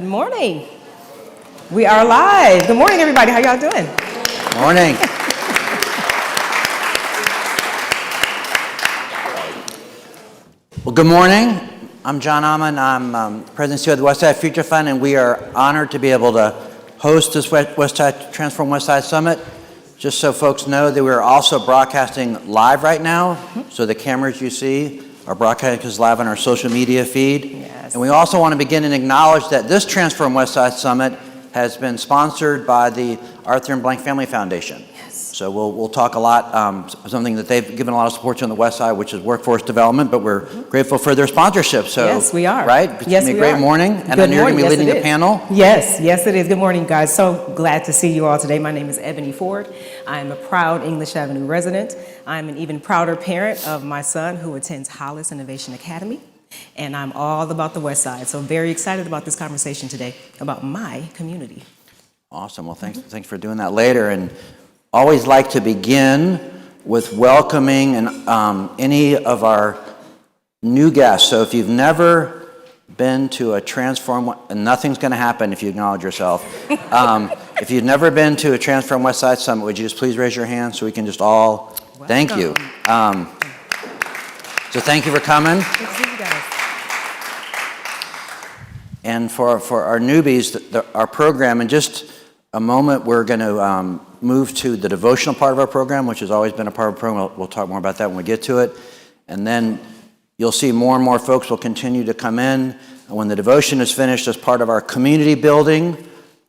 morning. We are live. Good morning, everybody. How y'all doing? Morning. Well, good morning. I'm John Ahmann. I'm President and CEO of the Westside Future Fund, and we are honored to be able to host this Transform Westside Summit. Just so folks know that we're also broadcasting live right now. So the cameras you see are broadcasting live on our social media feed. Yes. And we also want to begin and acknowledge that this Transform Westside Summit has been sponsored by the Arthur and Blank Family Foundation. Yes. So we'll talk a lot, something that they've given a lot of support to on the West Side, which is workforce development, but we're grateful for their sponsorship. So, yes, we are. Right? It's yes, going to be we a great are. morning. And then you're going to be leading the panel. Yes, it is. Good morning, guys. So glad to see you all today. My name is Ebony Ford. I am a proud English Avenue resident. I'm an even prouder parent of my son who attends Hollis Innovation Academy. And I'm all about the West Side. So very excited about this conversation today about my community. Awesome. Well, thanks for doing that later. And always like to begin with welcoming any of our new guests. So if you've never been to a Transform, and nothing's going to happen if you acknowledge yourself. If you've never been to a Transform Westside Summit, would you just please raise your hand so we can just all thank you. So thank you for coming. And for our newbies, our program, in just a moment, we're going to move to the devotional part of our program, which has always been a part of the program. We'll talk more about that when we get to it. And then you'll see more and more folks will continue to come in. And when the devotion is finished, as part of our community building,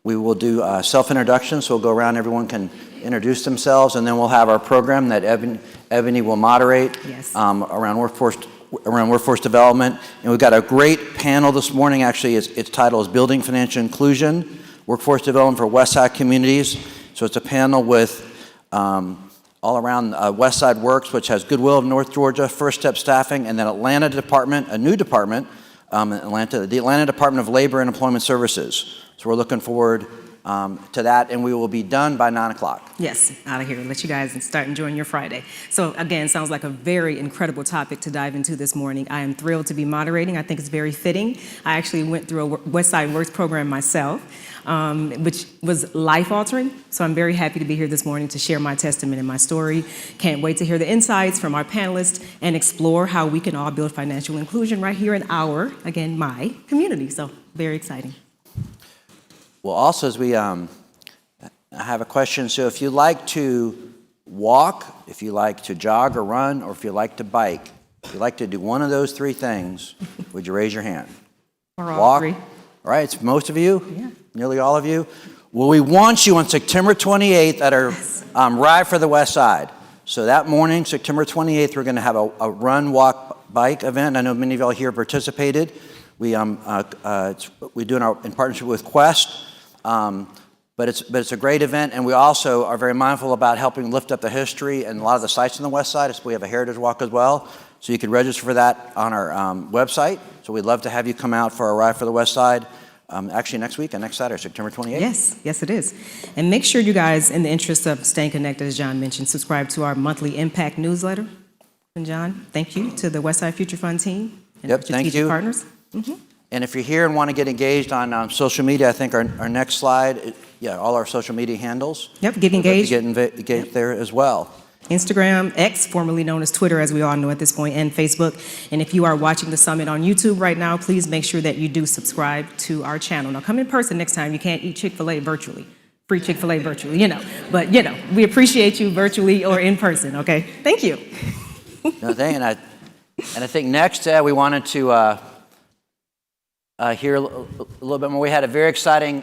we will do self-introduction. So we'll go around, everyone can introduce themselves, and then we'll have our program that Ebony will moderate around workforce development. And we've got a great panel this morning. Actually, its title is Building Financial Inclusion, Workforce Development for Westside Communities. So it's a panel with all around Westside Works, which has Goodwill of North Georgia, First Step Staffing, and then Atlanta Department, a new department, the Atlanta Department of Labor and Employment Services. So we're looking forward to that, and we will be done by 9 o'clock. Yes, out of here. Let you guys start enjoying your Friday. So again, sounds like a very incredible topic to dive into this morning. I am thrilled to be moderating. I think it's very fitting. I actually went through a Westside Works program myself, which was life-altering. So I'm very happy to be here this morning to share my testament and my story. Can't wait to hear the insights from our panelists and explore how we can all build financial inclusion right here in my community. So very exciting. Well, also, as we I have a question. So if you like to walk, if you like to jog or run, or if you like to bike, if you like to do one of those three things, would you raise your hand? Or all three. All right, it's most of you, nearly all of you. Well, we want you on September 28th at our Ride for the West Side. So that morning, September 28th, we're going to have a run, walk, bike event. I know many of y'all here participated. We do it in partnership with Quest. But it's a great event, and we also are very mindful about helping lift up the history and a lot of the sites on the West Side. We have a heritage walk as well, so you can register for that on our website. So we'd love to have you come out for a Ride for the West Side, actually next week and next Saturday, September 28th. Yes, it is. And make sure you guys, in the interest of staying connected, as John mentioned, subscribe to our monthly Impact newsletter. And John, thank you to the Westside Future Fund team and strategic partners. And if you're here and want to get engaged on social media, I think our next slide, all our social media handles. Get engaged. Get engaged there as well. Instagram, X, formerly known as Twitter, as we all know at this point, and Facebook. And if you are watching the summit on YouTube right now, please make sure that you do subscribe to our channel. Now, come in person next time. You can't eat Chick-fil-A virtually. Free Chick-fil-A virtually, But, we appreciate you virtually or in person, okay? Thank you. No, and I think next we wanted to hear a little bit more. We had a very exciting,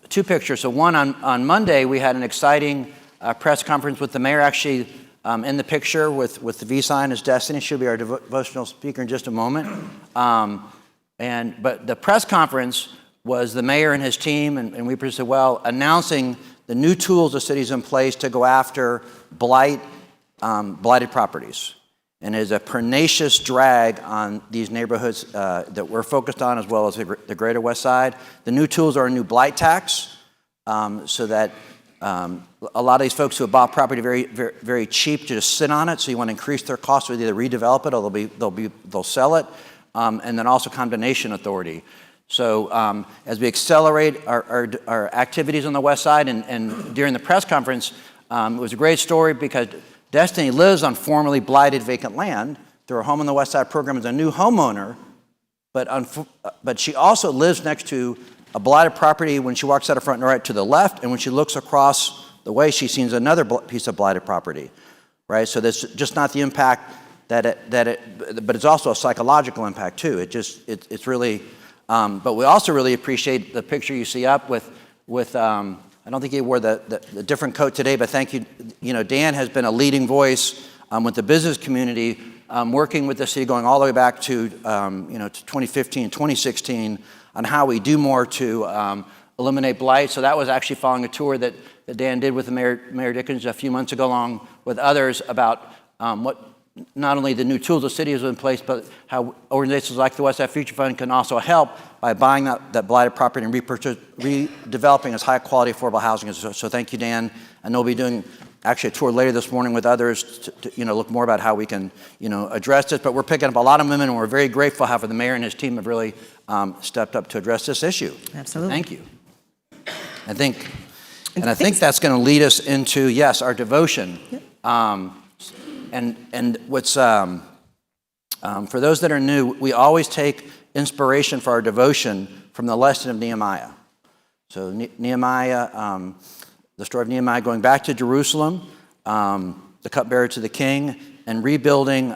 two pictures. So one on Monday, we had an exciting press conference with the mayor, actually in the picture with the V sign as Destiny. She'll be our devotional speaker in just a moment. But the press conference was the mayor and his team, and we presented announcing the new tools the city's in place to go after blighted properties. And is a pernicious drag on these neighborhoods that we're focused on, as well as the greater West Side. The new tools are a new blight tax, so that a lot of these folks who have bought property very, very, very cheap to just sit on it. So you want to increase their costs with either redevelop it or they'll sell it, and then also condemnation authority. So as we accelerate our activities on the West Side, and during the press conference, it was a great story because Destiny lives on formerly blighted vacant land through her Home on the West Side program as a new homeowner, but she also lives next to a blighted property when she walks out of front and right to the left, and when she looks across the way, she sees another piece of blighted property, right? So that's just not the impact but it's also a psychological impact too. It's really, but we also really appreciate the picture you see up with I don't think he wore the different coat today, but thank you. You know, Dan has been a leading voice with the business community, working with the city going all the way back to, to 2015, 2016 on how we do more to eliminate blight. So that was actually following a tour that Dan did with the Mayor Dickens a few months ago, along with others, about what not only the new tools the city has in place, but how organizations like the Westside Future Fund can also help by buying that blighted property and redeveloping as high quality affordable housing. So thank you, Dan. And they'll be doing actually a tour later this morning with others to look more about how we can address this. But we're picking up a lot of women, and we're very grateful how the mayor and his team have really stepped up to address this issue. Absolutely. Thank you. I think that's going to lead us into, yes, our devotion. Yep. And what's, for those that are new, we always take inspiration for our devotion from the lesson of Nehemiah. So Nehemiah, the story of Nehemiah going back to Jerusalem, the cupbearer to the king, and rebuilding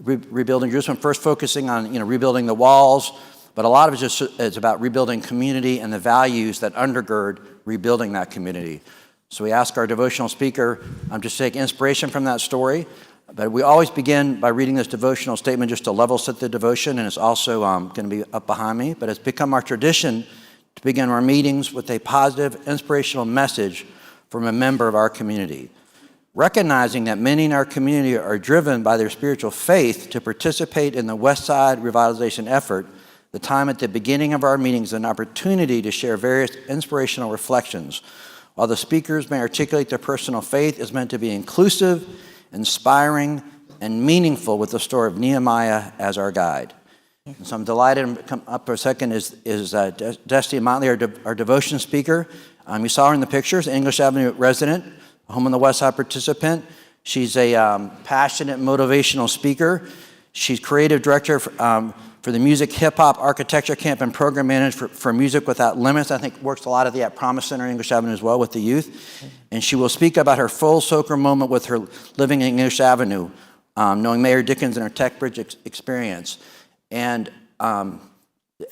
Jerusalem, first focusing on rebuilding the walls, but a lot of it's about rebuilding community and the values that undergird rebuilding that community. So we ask our devotional speaker to take inspiration from that story. But we always begin by reading this devotional statement just to level set the devotion, and it's also going to be up behind me. But it's become our tradition to begin our meetings with a positive, inspirational message from a member of our community. Recognizing that many in our community are driven by their spiritual faith to participate in the Westside revitalization effort, the time at the beginning of our meetings is an opportunity to share various inspirational reflections. While the speakers may articulate their personal faith, is meant to be inclusive, inspiring, and meaningful with the story of Nehemiah as our guide. And so I'm delighted to come up for a second is Destiny Motley, our devotion speaker. You saw her in the pictures, English Avenue resident, Home on the West Side participant. She's a passionate, motivational speaker. She's creative director for the Music Hip Hop Architecture Camp and program manager for Music Without Limits. I think works a lot at Promise Center, English Avenue as well with the youth. And she will speak about her full circle moment with her living in English Avenue, knowing Mayor Dickens and her Tech Bridge experience. And a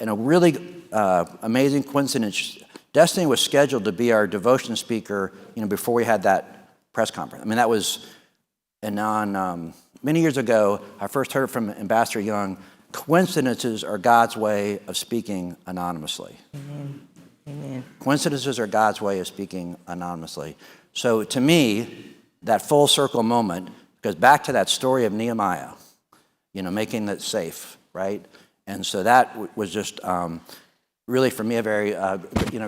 really amazing coincidence, Destiny was scheduled to be our devotion speaker, before we had that press conference. I mean, that was, and on many years ago, I first heard from Ambassador Young. Coincidences are God's way of speaking anonymously. Amen. Amen. Coincidences are God's way of speaking anonymously. So to me, that full circle moment goes back to that story of Nehemiah, making it safe, right? And so that was just really for me a very,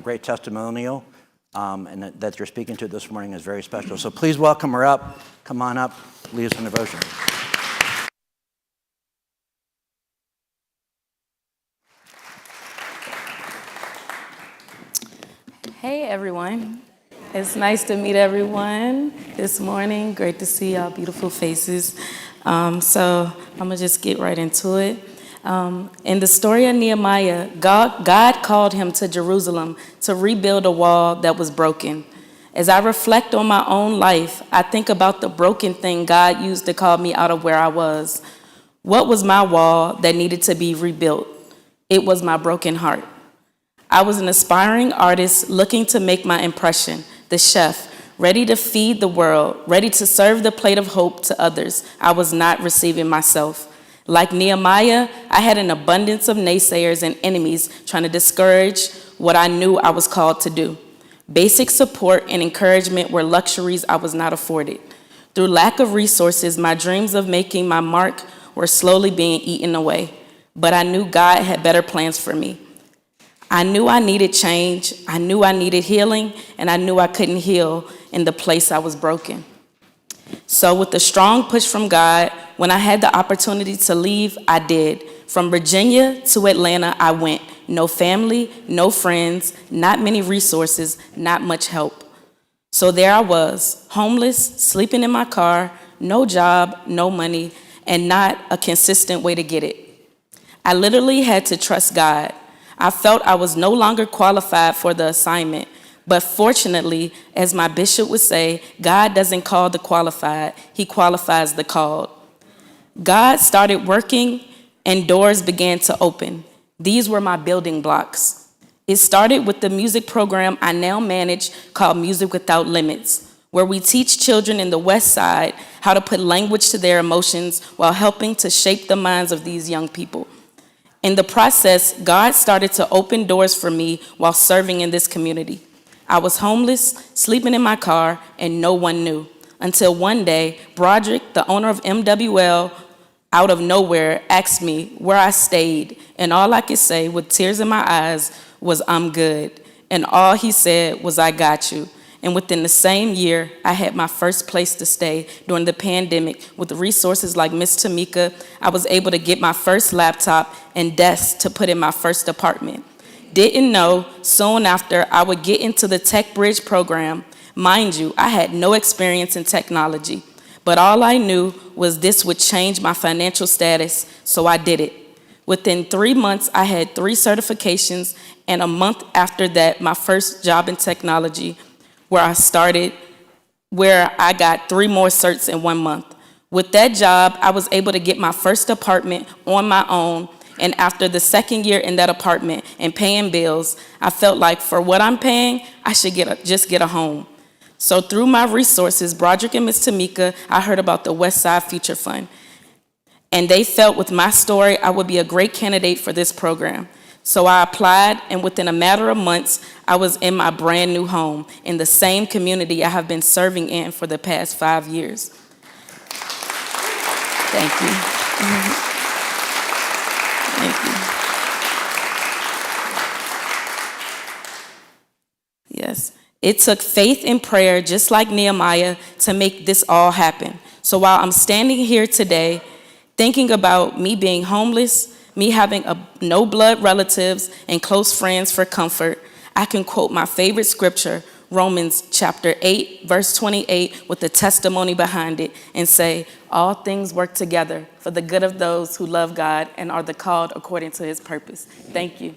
great testimonial, and that you're speaking to this morning is very special. So please welcome her up. Come on up, lead us in devotion. Hey everyone, it's nice to meet everyone this morning. Great to see y'all beautiful faces. So I'm gonna just get right into it. In the story of Nehemiah, God called him to Jerusalem to rebuild a wall that was broken. As I reflect on my own life, I think about the broken thing God used to call me out of where I was. What was my wall that needed to be rebuilt? It was my broken heart. I was an aspiring artist looking to make my impression, the chef, ready to feed the world, ready to serve the plate of hope to others. I was not receiving myself. Like Nehemiah, I had an abundance of naysayers and enemies trying to discourage what I knew I was called to do. Basic support and encouragement were luxuries I was not afforded. Through lack of resources, my dreams of making my mark were slowly being eaten away. But I knew God had better plans for me. I knew I needed change, I knew I needed healing, and I knew I couldn't heal in the place I was broken. So with a strong push from God, when I had the opportunity to leave, I did. From Virginia to Atlanta, I went. No family, no friends, not many resources, not much help. So there I was, homeless, sleeping in my car, no job, no money, and not a consistent way to get it. I literally had to trust God. I felt I was no longer qualified for the assignment, but fortunately, as my bishop would say, God doesn't call the qualified, he qualifies the called. God started working and doors began to open. These were my building blocks. It started with the music program I now manage called Music Without Limits, where we teach children in the West Side how to put language to their emotions while helping to shape the minds of these young people. In the process, God started to open doors for me while serving in this community. I was homeless, sleeping in my car, and no one knew. Until one day, Broderick, the owner of MWL, out of nowhere, asked me where I stayed, and all I could say with tears in my eyes was, "I'm good." And all he said was, "I got you." And within the same year, I had my first place to stay during the pandemic. With resources like Miss Tamika, I was able to get my first laptop and desk to put in my first apartment. Didn't know soon after I would get into the Tech Bridge program. Mind you, I had no experience in technology, but all I knew was this would change my financial status, so I did it. Within 3 months, I had 3 certifications, and a month after that, my first job in technology, where I got 3 more certs in 1 month. With that job, I was able to get my first apartment on my own, and after the second year in that apartment and paying bills, I felt like for what I'm paying, I should just get a home. So through my resources, Broderick and Miss Tamika, I heard about the Westside Future Fund. And they felt with my story, I would be a great candidate for this program. So I applied, and within a matter of months, I was in my brand new home in the same community I have been serving in for the past 5 years. Thank you. Thank you. Yes. It took faith and prayer, just like Nehemiah, to make this all happen. So while I'm standing here today, thinking about me being homeless, me having no blood relatives and close friends for comfort, I can quote my favorite scripture, Romans chapter 8, verse 28, with the testimony behind it, and say, all things work together for the good of those who love God and are the called according to his purpose. Thank you.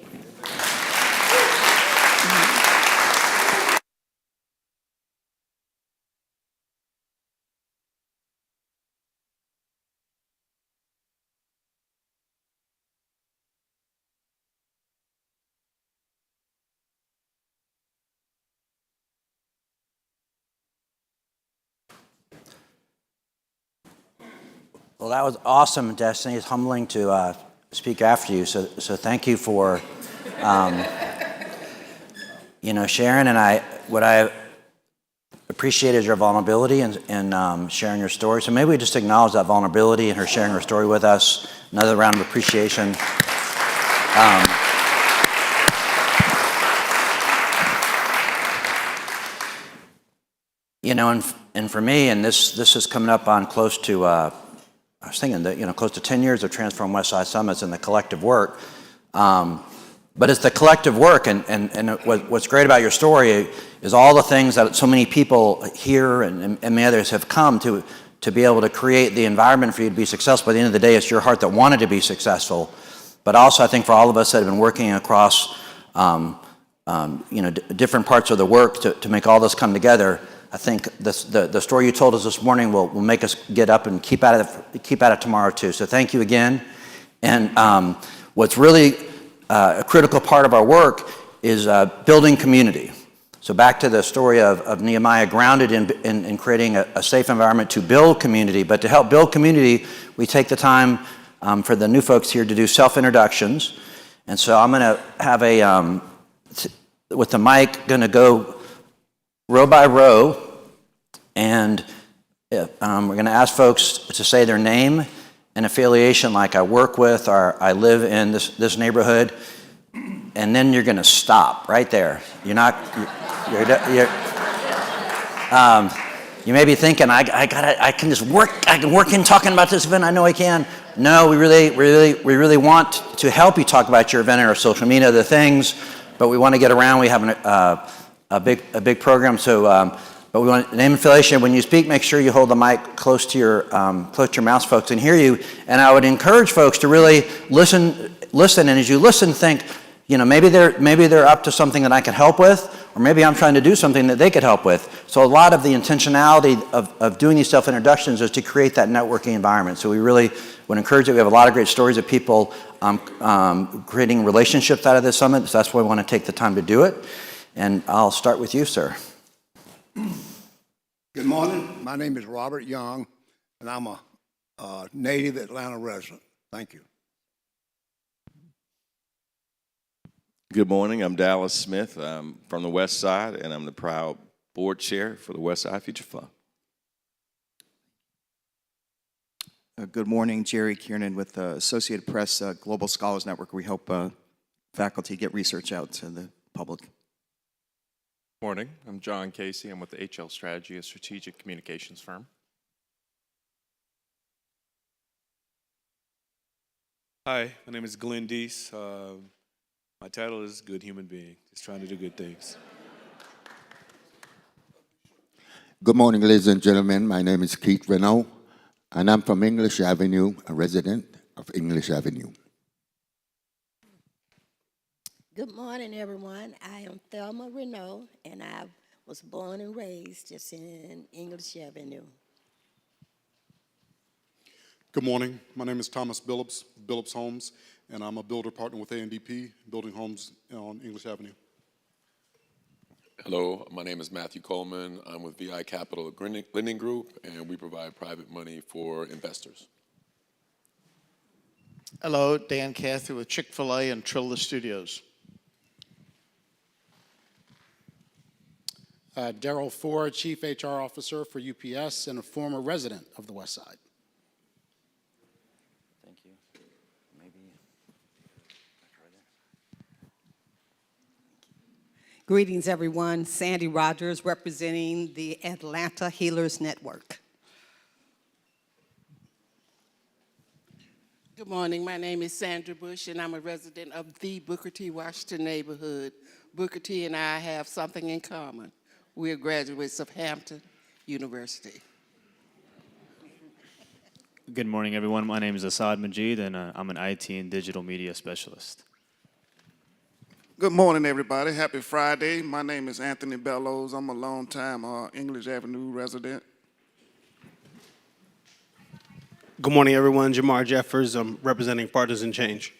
Well, that was awesome, Destiny. It's humbling to speak after you. So thank you for, sharing. And what I appreciate is your vulnerability and sharing your story. So maybe we just acknowledge that vulnerability and her sharing her story with us. Another round of appreciation. And for me, and this is coming up on close to. I was thinking that, close to 10 years of Transform Westside Summits and the collective work. But it's the collective work, and what's great about your story is all the things that so many people here and many others have come to be able to create the environment for you to be successful. At the end of the day, it's your heart that wanted to be successful. But also, I think for all of us that have been working across, different parts of the work to make all this come together, I think the story you told us this morning will make us get up and keep at it tomorrow too. So thank you again. And what's really a critical part of our work is building community. So back to the story of Nehemiah, grounded in creating a safe environment to build community. But to help build community, we take the time for the new folks here to do self-introductions. And so I'm going to have with the mic, going to go row by row, and we're going to ask folks to say their name and affiliation, like I work with or I live in this neighborhood, and then you're going to stop right there. You're not. You may be thinking, I can work in talking about this event. I know I can. No, we really want to help you talk about your event and our social media, other things, but we want to get around. We have a big program, so but we want name affiliation. When you speak, make sure you hold the mic close to your mouth, folks, can hear you. And I would encourage folks to really listen, and as you listen, think, maybe they're up to something that I could help with, or maybe I'm trying to do something that they could help with. So a lot of the intentionality of doing these self-introductions is to create that networking environment. So we really would encourage it. We have a lot of great stories of people creating relationships out of this summit, so that's why we want to take the time to do it. And I'll start with you, sir. Good morning. My name is Robert Young, and I'm a native Atlanta resident. Thank you. Good morning. I'm Dallas Smith. I'm from the West Side, and I'm the proud board chair for the West Side Future Fund. Good morning. Jerry Kiernan with Associated Press Global Scholars Network. We help faculty get research out to the public. Morning, I'm John Casey. I'm with the HL Strategy, a strategic communications firm. Hi, my name is Glenn Deese. My title is Good Human Being, just trying to do good things. Good morning, ladies and gentlemen. My name is Keith Renault, and I'm from English Avenue, a resident of English Avenue. Good morning, everyone. I am Thelma Renault, and I was born and raised just in English Avenue. Good morning. My name is Thomas Billups, Billups Homes, and I'm a builder partner with A&DP, building homes on English Avenue. Hello, my name is Matthew Coleman. I'm with VI Capital Lending Group, and we provide private money for investors. Hello, Dan Cathy with Chick-fil-A and Trilla Studios. Daryl Ford, Chief HR Officer for UPS and a former resident of the West Side. Thank you. Greetings, everyone. Sandy Rogers, representing the Atlanta Healers Network. Good morning. My name is Sandra Bush, and I'm a resident of the Booker T. Washington neighborhood. Booker T. and I have something in common. We are graduates of Hampton University. Good morning, everyone. My name is Asad Majid, and I'm an IT and digital media specialist. Good morning, everybody. Happy Friday. My name is Anthony Bellows. I'm a longtime English Avenue resident. Good morning, everyone. Jamar Jeffers. I'm representing Partners in Change.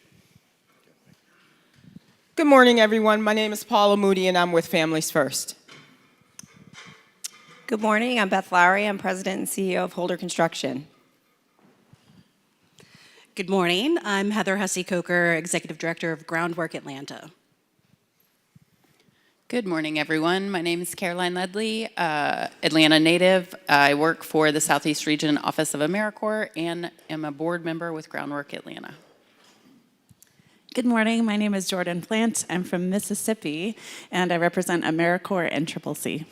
Good morning, everyone. My name is Paula Moody, and I'm with Families First. Good morning. I'm Beth Lowry. I'm President and CEO of Holder Construction. Good morning. I'm Heather Hussey-Coker, Executive Director of Groundwork Atlanta. Good morning, everyone. My name is Caroline Ledley, Atlanta native. I work for the Southeast Region Office of AmeriCorps and am a board member with Groundwork Atlanta. Good morning. My name is Jordan Plant. I'm from Mississippi, and I represent AmeriCorps and CCC.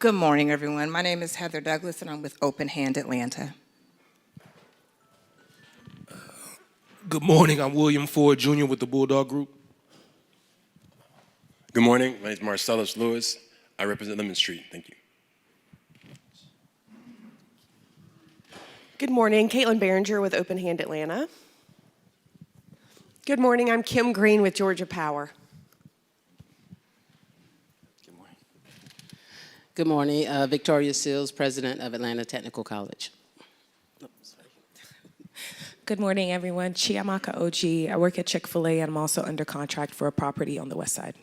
Good morning, everyone. My name is Heather Douglas, and I'm with Open Hand Atlanta. Good morning. I'm William Ford Jr. with the Bulldog Group. Good morning. My name is Marcellus Lewis. I represent Lemon Street. Thank you. Good morning. Caitlin Behringer with Open Hand Atlanta. Good morning. I'm Kim Green with Georgia Power. Good morning. Victoria Sills, President of Atlanta Technical College. Good morning, everyone. Chiamaka Oji. I work at Chick-fil-A, and I'm also under contract for a property on the West Side.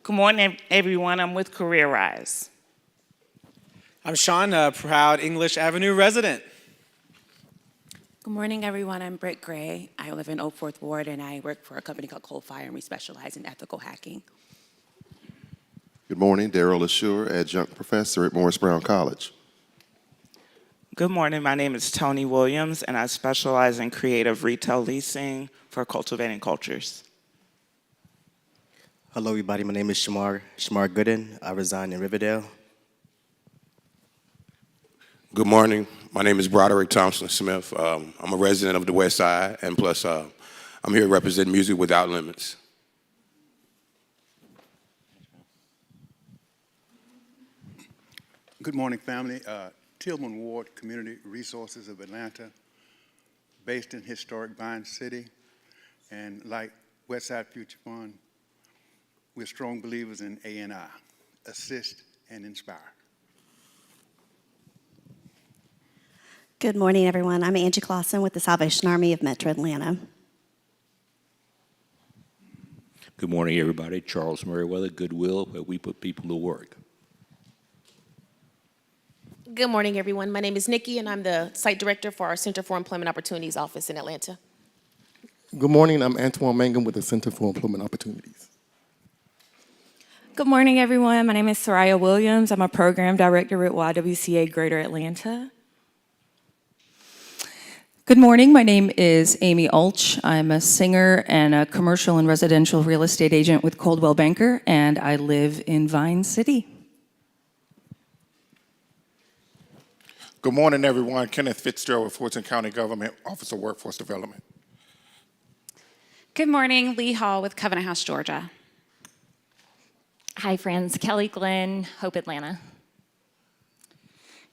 Good morning, everyone. I'm with Career Rise. I'm Sean, a proud English Avenue resident. Good morning, everyone. I'm Britt Gray. I live in Oak Fourth Ward, and I work for a company called Coal Fire, and we specialize in ethical hacking. Good morning, Daryl Assure, adjunct professor at Morris Brown College. Good morning. My name is Tony Williams, and I specialize in creative retail leasing for Cultivating Cultures. Hello, everybody. My name is Shamar Gooden. I reside in Riverdale. Good morning. My name is Broderick Thompson Smith. I'm a resident of the West Side, and plus I'm here to represent Music Without Limits. Good morning, family. Tillman Ward Community Resources of Atlanta, based in historic Vine City, and like Westside Future Fund, we're strong believers in A&I, assist and inspire. Good morning, everyone. I'm Angie Clausen with the Salvation Army of Metro Atlanta. Good morning, everybody. Charles Merriweather, Goodwill, where we put people to work. Good morning, everyone. My name is Nikki, and I'm the site director for our Center for Employment Opportunities office in Atlanta. Good morning. I'm Antoine Mangum with the Center for Employment Opportunities. Good morning, everyone. My name is Soraya Williams. I'm a program director at YWCA Greater Atlanta. Good morning. My name is Amy Ulch. I'm a singer and a commercial and residential real estate agent with Coldwell Banker, and I live in Vine City. Good morning, everyone. Kenneth Fitzgerald with Woodson County Government, Office of Workforce Development. Good morning, Lee Hall with Covenant House, Georgia. Hi, friends. Kelly Glenn, Hope Atlanta.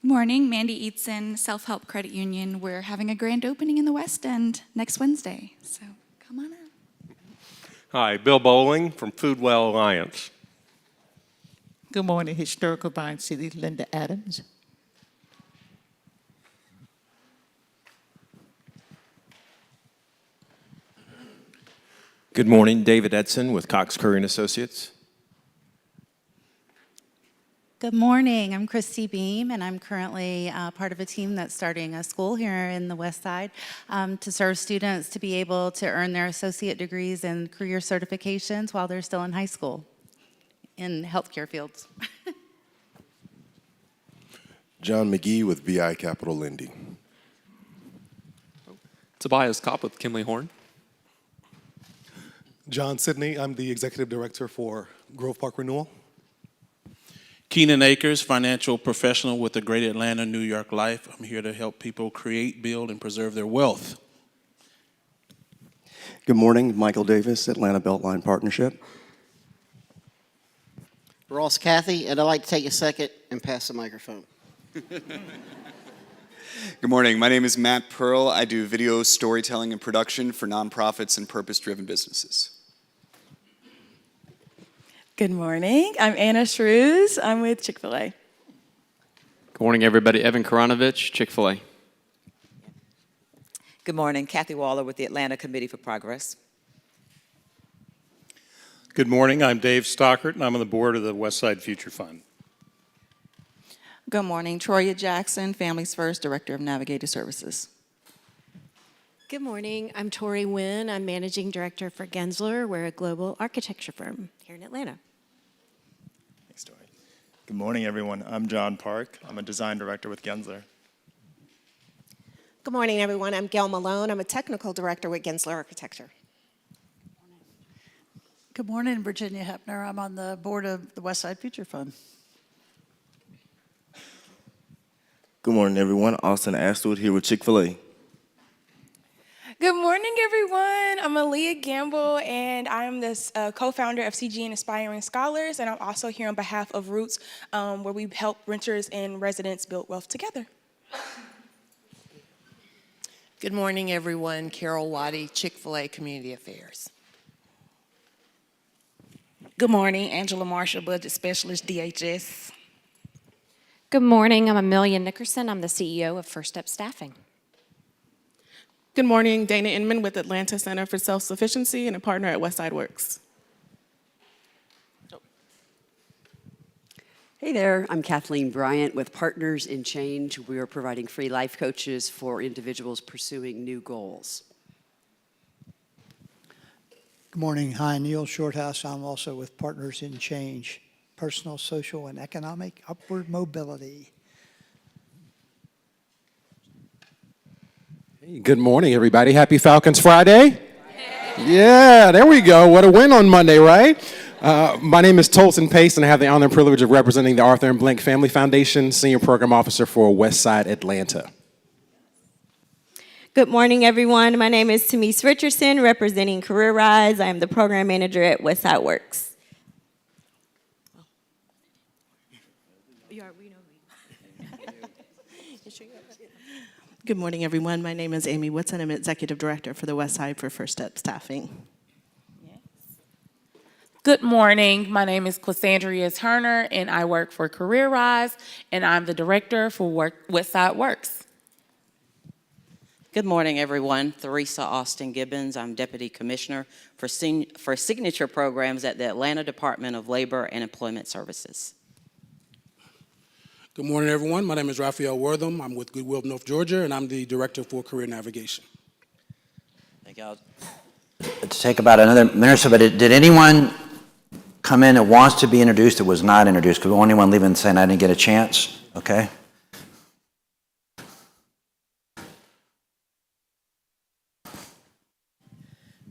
Good morning, Mandy Eatson, Self-Help Credit Union. We're having a grand opening in the West End next Wednesday, so come on up. Hi, Bill Bowling from Foodwell Alliance. Good morning, Historical Vine City, Linda Adams. Good morning, David Edson with Cox Curry & Associates. Good morning, I'm Christy Beam, and I'm currently part of a team that's starting a school here in the West Side to serve students to be able to earn their associate degrees and career certifications while they're still in high school in healthcare fields. John McGee with VI Capital Lending. Tobias Kopp with Kimley Horn. John Sidney, I'm the Executive Director for Grove Park Renewal. Keenan Akers, financial professional with the Great Atlanta New York Life. I'm here to help people create, build, and preserve their wealth. Good morning, Michael Davis, Atlanta Beltline Partnership. Ross Cathy, and I'd like to take a second and pass the microphone. Good morning, my name is Matt Pearl. I do video storytelling and production for nonprofits and purpose-driven businesses. Good morning. I'm Anna Shrews. I'm with Chick-fil-A. Good morning, everybody. Evan Karanovich, Chick-fil-A. Good morning. Kathy Waller with the Atlanta Committee for Progress. Good morning. I'm Dave Stockert, and I'm on the board of the Westside Future Fund. Good morning. Troya Jackson, Families First, Director of Navigator Services. Good morning. I'm Tori Nguyen. I'm Managing Director for Gensler. We're a global architecture firm here in Atlanta. Good morning, everyone. I'm John Park. I'm a design director with Gensler. Good morning, everyone. I'm Gail Malone. I'm a technical director with Gensler Architecture. Good morning, Virginia Hepner. I'm on the board of the Westside Future Fund. Good morning, everyone. Austin Astwood here with Chick-fil-A. Good morning, everyone. I'm Aaliyah Gamble, and I'm the co-founder of CG and Aspiring Scholars, and I'm also here on behalf of Roots, where we help renters and residents build wealth together. Good morning, everyone. Carol Waddy, Chick-fil-A Community Affairs. Good morning, Angela Marshall, Budget Specialist, DHS. Good morning. I'm Amelia Nickerson. I'm the CEO of First Step Staffing. Good morning, Dana Inman with Atlanta Center for Self-Sufficiency and a partner at Westside Works. Hey there, I'm Kathleen Bryant with Partners in Change. We are providing free life coaches for individuals pursuing new goals. Good morning. Hi, Neil Shorthouse. I'm also with Partners in Change, personal, social, and economic upward mobility. Good morning, everybody. Happy Falcons Friday. Yeah, there we go. What a win on Monday, right? My name is Tolson Pace, and I have the honor and privilege of representing the Arthur and Blank Family Foundation, Senior Program Officer for Westside Atlanta. Good morning, everyone. My name is Tamise Richardson, representing Career Rise. I am the Program Manager at Westside Works. Good morning, everyone. My name is Amy Woodson. I'm Executive Director for the Westside for First Step Staffing. Good morning. My name is Quasandria Turner, and I work for Career Rise, and I'm the Director for Westside Works. Good morning, everyone. Theresa Austin-Gibbons. I'm Deputy Commissioner for Signature Programs at the Atlanta Department of Labor and Employment Services. Good morning, everyone. My name is Ralfiel Worthem. I'm with Goodwill, North Georgia, and I'm the Director for Career Navigation. Thank you. To take about another minute or so, but did anyone come in that wants to be introduced that was not introduced? Could anyone leave in saying I didn't get a chance? Okay.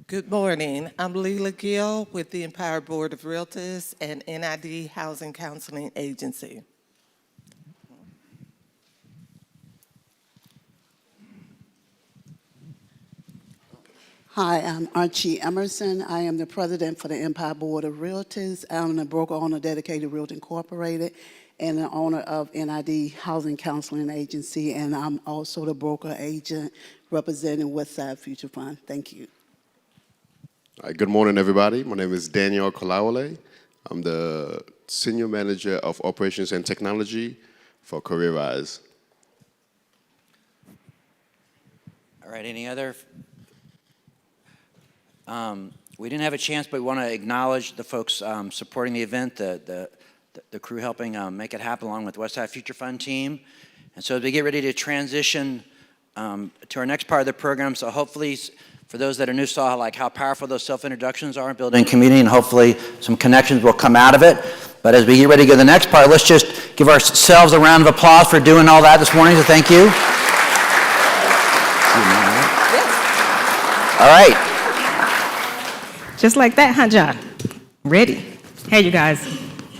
Good morning. I'm Leila Gill with the Empower Board of Realtors and NID Housing Counseling Agency. Hi, I'm Archie Emerson. I am the president for the Empire Board of Realtors. I'm the broker owner, Dedicated Realty Incorporated, and the owner of NID Housing Counseling Agency, and I'm also the broker agent representing Westside Future Fund. Thank you. All right, good morning, everybody. My name is Daniel Kolawole. I'm the Senior Manager of Operations and Technology for Career Rise. All right, any other? We didn't have a chance, but we want to acknowledge the folks supporting the event, the crew helping make it happen along with the Westside Future Fund team. And so as we get ready to transition to our next part of the program, so hopefully for those that are new, saw how powerful those self-introductions are in building community, and hopefully some connections will come out of it. But as we get ready to go to the next part, let's just give ourselves a round of applause for doing all that this morning, so thank you. All right. Just like that, huh, John? Ready? Hey, you guys,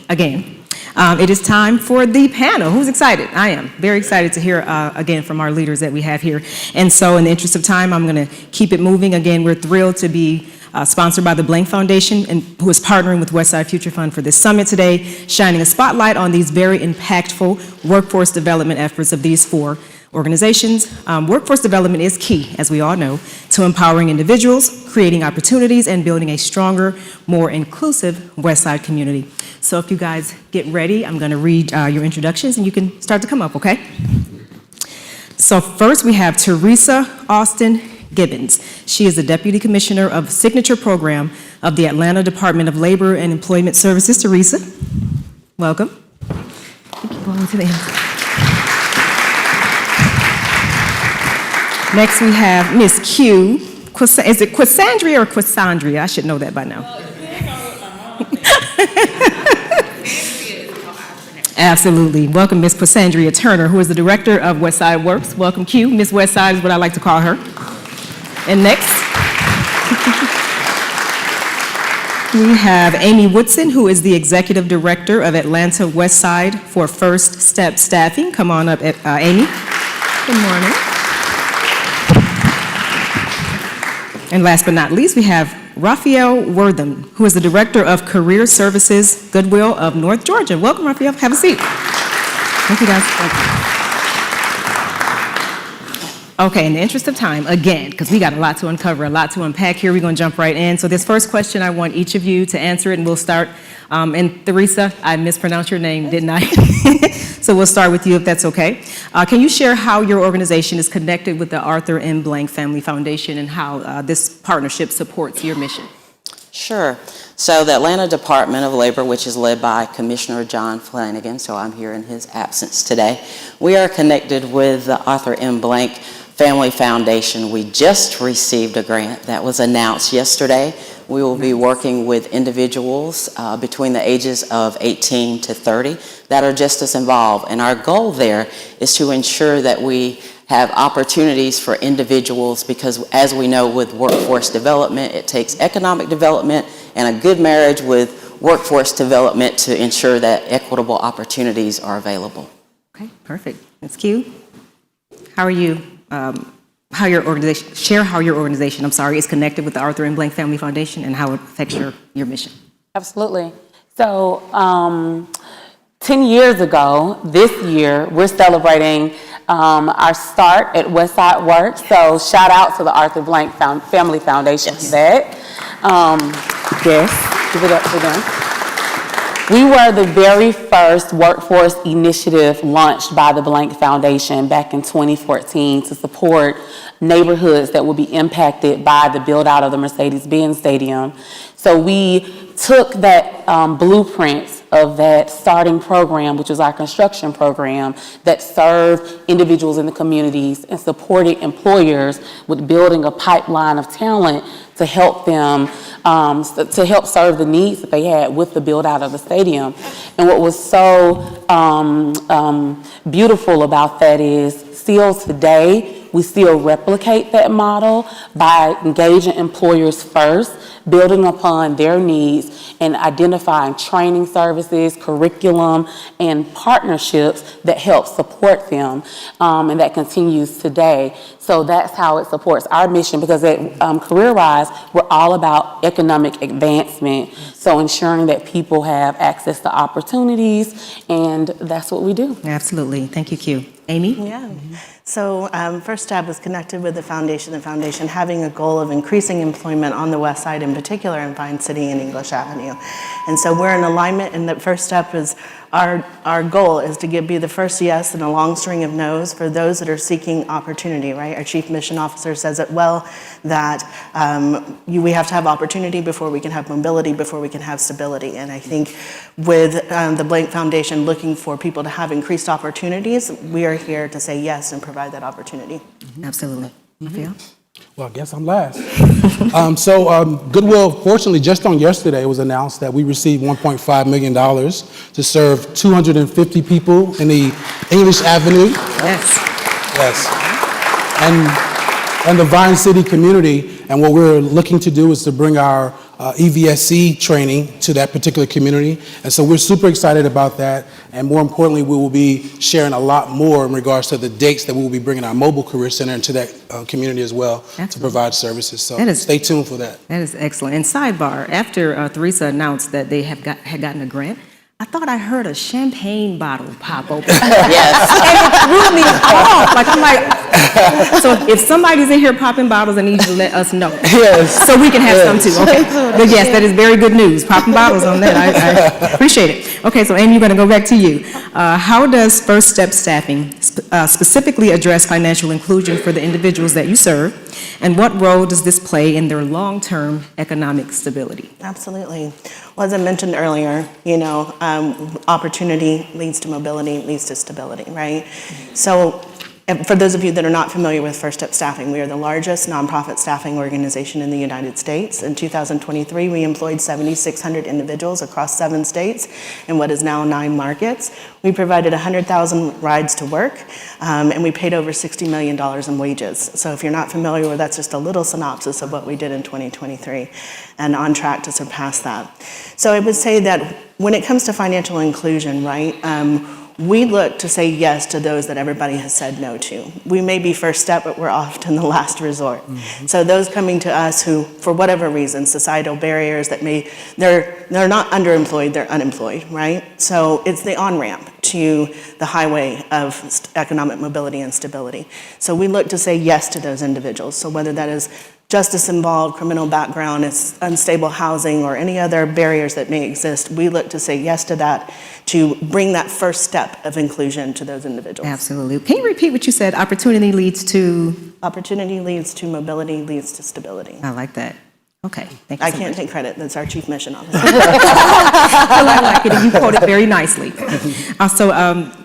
again. It is time for the panel. Who's excited? I am very excited to hear, again, from our leaders that we have here. And so in the interest of time, I'm going to keep it moving. Again, we're thrilled to be sponsored by the Blank Foundation, and who is partnering with Westside Future Fund for this summit today, shining a spotlight on these very impactful workforce development efforts of these four organizations. Workforce development is key, as we all know, to empowering individuals, creating opportunities, and building a stronger, more inclusive Westside community. So if you guys get ready, I'm going to read your introductions, and you can start to come up, okay? So first we have Theresa Austin-Gibbons. She is the Deputy Commissioner of Signature Program of the Atlanta Department of Labor and Employment Services. Theresa, welcome. Thank you. Going to the end. Next, we have Miss Q. Is it Quasandria or Quasandria? I should know that by now. Absolutely. Welcome, Miss Quasandria Turner, who is the Director of Westside Works. Welcome, Q. Miss Westside is what I like to call her. And next, we have Amy Woodson, who is the Executive Director of Atlanta Westside for First Step Staffing. Come on up, Amy. Good morning. And last but not least, we have Ralfiel Worthem, who is the Director of Career Services, Goodwill of North Georgia. Welcome, Ralfiel. Have a seat. Thank you, guys. Thank you. Okay, in the interest of time, again, because we got a lot to uncover, a lot to unpack here, we're going to jump right in. So this first question, I want each of you to answer it, and we'll start. And Theresa, I mispronounced your name, didn't I? So we'll start with you, if that's okay. Can you share how your organization is connected with the Arthur M. Blank Family Foundation and how this partnership supports your mission? Sure. So the Atlanta Department of Labor, which is led by Commissioner John Flanagan, so I'm here in his absence today, we are connected with the Arthur M. Blank Family Foundation. We just received a grant that was announced yesterday. We will be working with individuals between the ages of 18 to 30 that are just as involved. And our goal there is to ensure that we have opportunities for individuals, because as we know with workforce development, it takes economic development and a good marriage with workforce development to ensure that equitable opportunities are available. Okay, perfect. That's cute. How are you? How your organization, share how your organization, is connected with the Arthur M. Blank Family Foundation and how it affects your mission. Absolutely. So 10 years ago, this year, we're celebrating our start at Westside Works. So shout out to the Arthur Blank Family Foundation for that. Yes, give it up for them. We were the very first workforce initiative launched by the Blank Foundation back in 2014 to support neighborhoods that will be impacted by the build out of the Mercedes-Benz Stadium. So we took that blueprint of that starting program, which was our construction program, that served individuals in the communities and supported employers with building a pipeline of talent to help them, to help serve the needs that they had with the build out of the stadium. And what was so beautiful about that is still today, we still replicate that model by engaging employers first, building upon their needs, and identifying training services, curriculum, and partnerships that help support them, and that continues today. So that's how it supports our mission, because at CareerWise, we're all about economic advancement, so ensuring that people have access to opportunities, and that's what we do. Absolutely. Thank you, Q. Amy? Yeah. So First Step was connected with the foundation having a goal of increasing employment on the West Side, in particular in Vine City and English Avenue. And so we're in alignment, and the First Step is our goal is to be the first yes in a long string of no's for those that are seeking opportunity, right? Our Chief Mission Officer says it well, that we have to have opportunity before we can have mobility, before we can have stability. And I think with the Blank Foundation looking for people to have increased opportunities, we are here to say yes and provide that opportunity. Absolutely. Ralfiel? Well, I guess I'm last. Goodwill, fortunately, just on yesterday, it was announced that we received $1.5 million to serve 250 people in the English Avenue. Yes. Yes. And the Vine City community. And what we're looking to do is to bring our EVSC training to that particular community. And so we're super excited about that. And more importantly, we will be sharing a lot more in regards to the dates that we will be bringing our mobile career center into that community as well. Absolutely. To provide services. So stay tuned for that. That is excellent. And sidebar, after Theresa announced that they had gotten a grant, I thought I heard a champagne bottle pop open. Yes. And it threw me off. Like, I'm like, so if somebody's in here popping bottles, I need you to let us know. Yes. So we can have some too. Okay. But yes, that is very good news. Popping bottles on that. I appreciate it. Okay, so Amy, we're going to go back to you. How does First Step staffing specifically address financial inclusion for the individuals that you serve? And what role does this play in their long-term economic stability? Absolutely. Well, as I mentioned earlier, opportunity leads to mobility, leads to stability, right? So for those of you that are not familiar with First Step Staffing, we are the largest nonprofit staffing organization in the United States. In 2023, we employed 7,600 individuals across 7 states in what is now 9 markets. We provided 100,000 rides to work, and we paid over $60 million in wages. So if you're not familiar with, that's just a little synopsis of what we did in 2023, and on track to surpass that. So I would say that when it comes to financial inclusion, right, we look to say yes to those that everybody has said no to. We may be first step, but we're often the last resort. Mm-hmm. So those coming to us who, for whatever reason, societal barriers that they're not underemployed, they're unemployed, right? So it's the on-ramp to the highway of economic mobility and stability. So we look to say yes to those individuals. So whether that is justice involved, criminal background, it's unstable housing, or any other barriers that may exist, we look to say yes to that, to bring that first step of inclusion to those individuals. Absolutely. Can you repeat what you said? Opportunity leads to? Opportunity leads to mobility, leads to stability. I like that. Okay, thank you I so can't much. take credit. That's our Chief Mission Officer. I like it, and you quoted very nicely. So,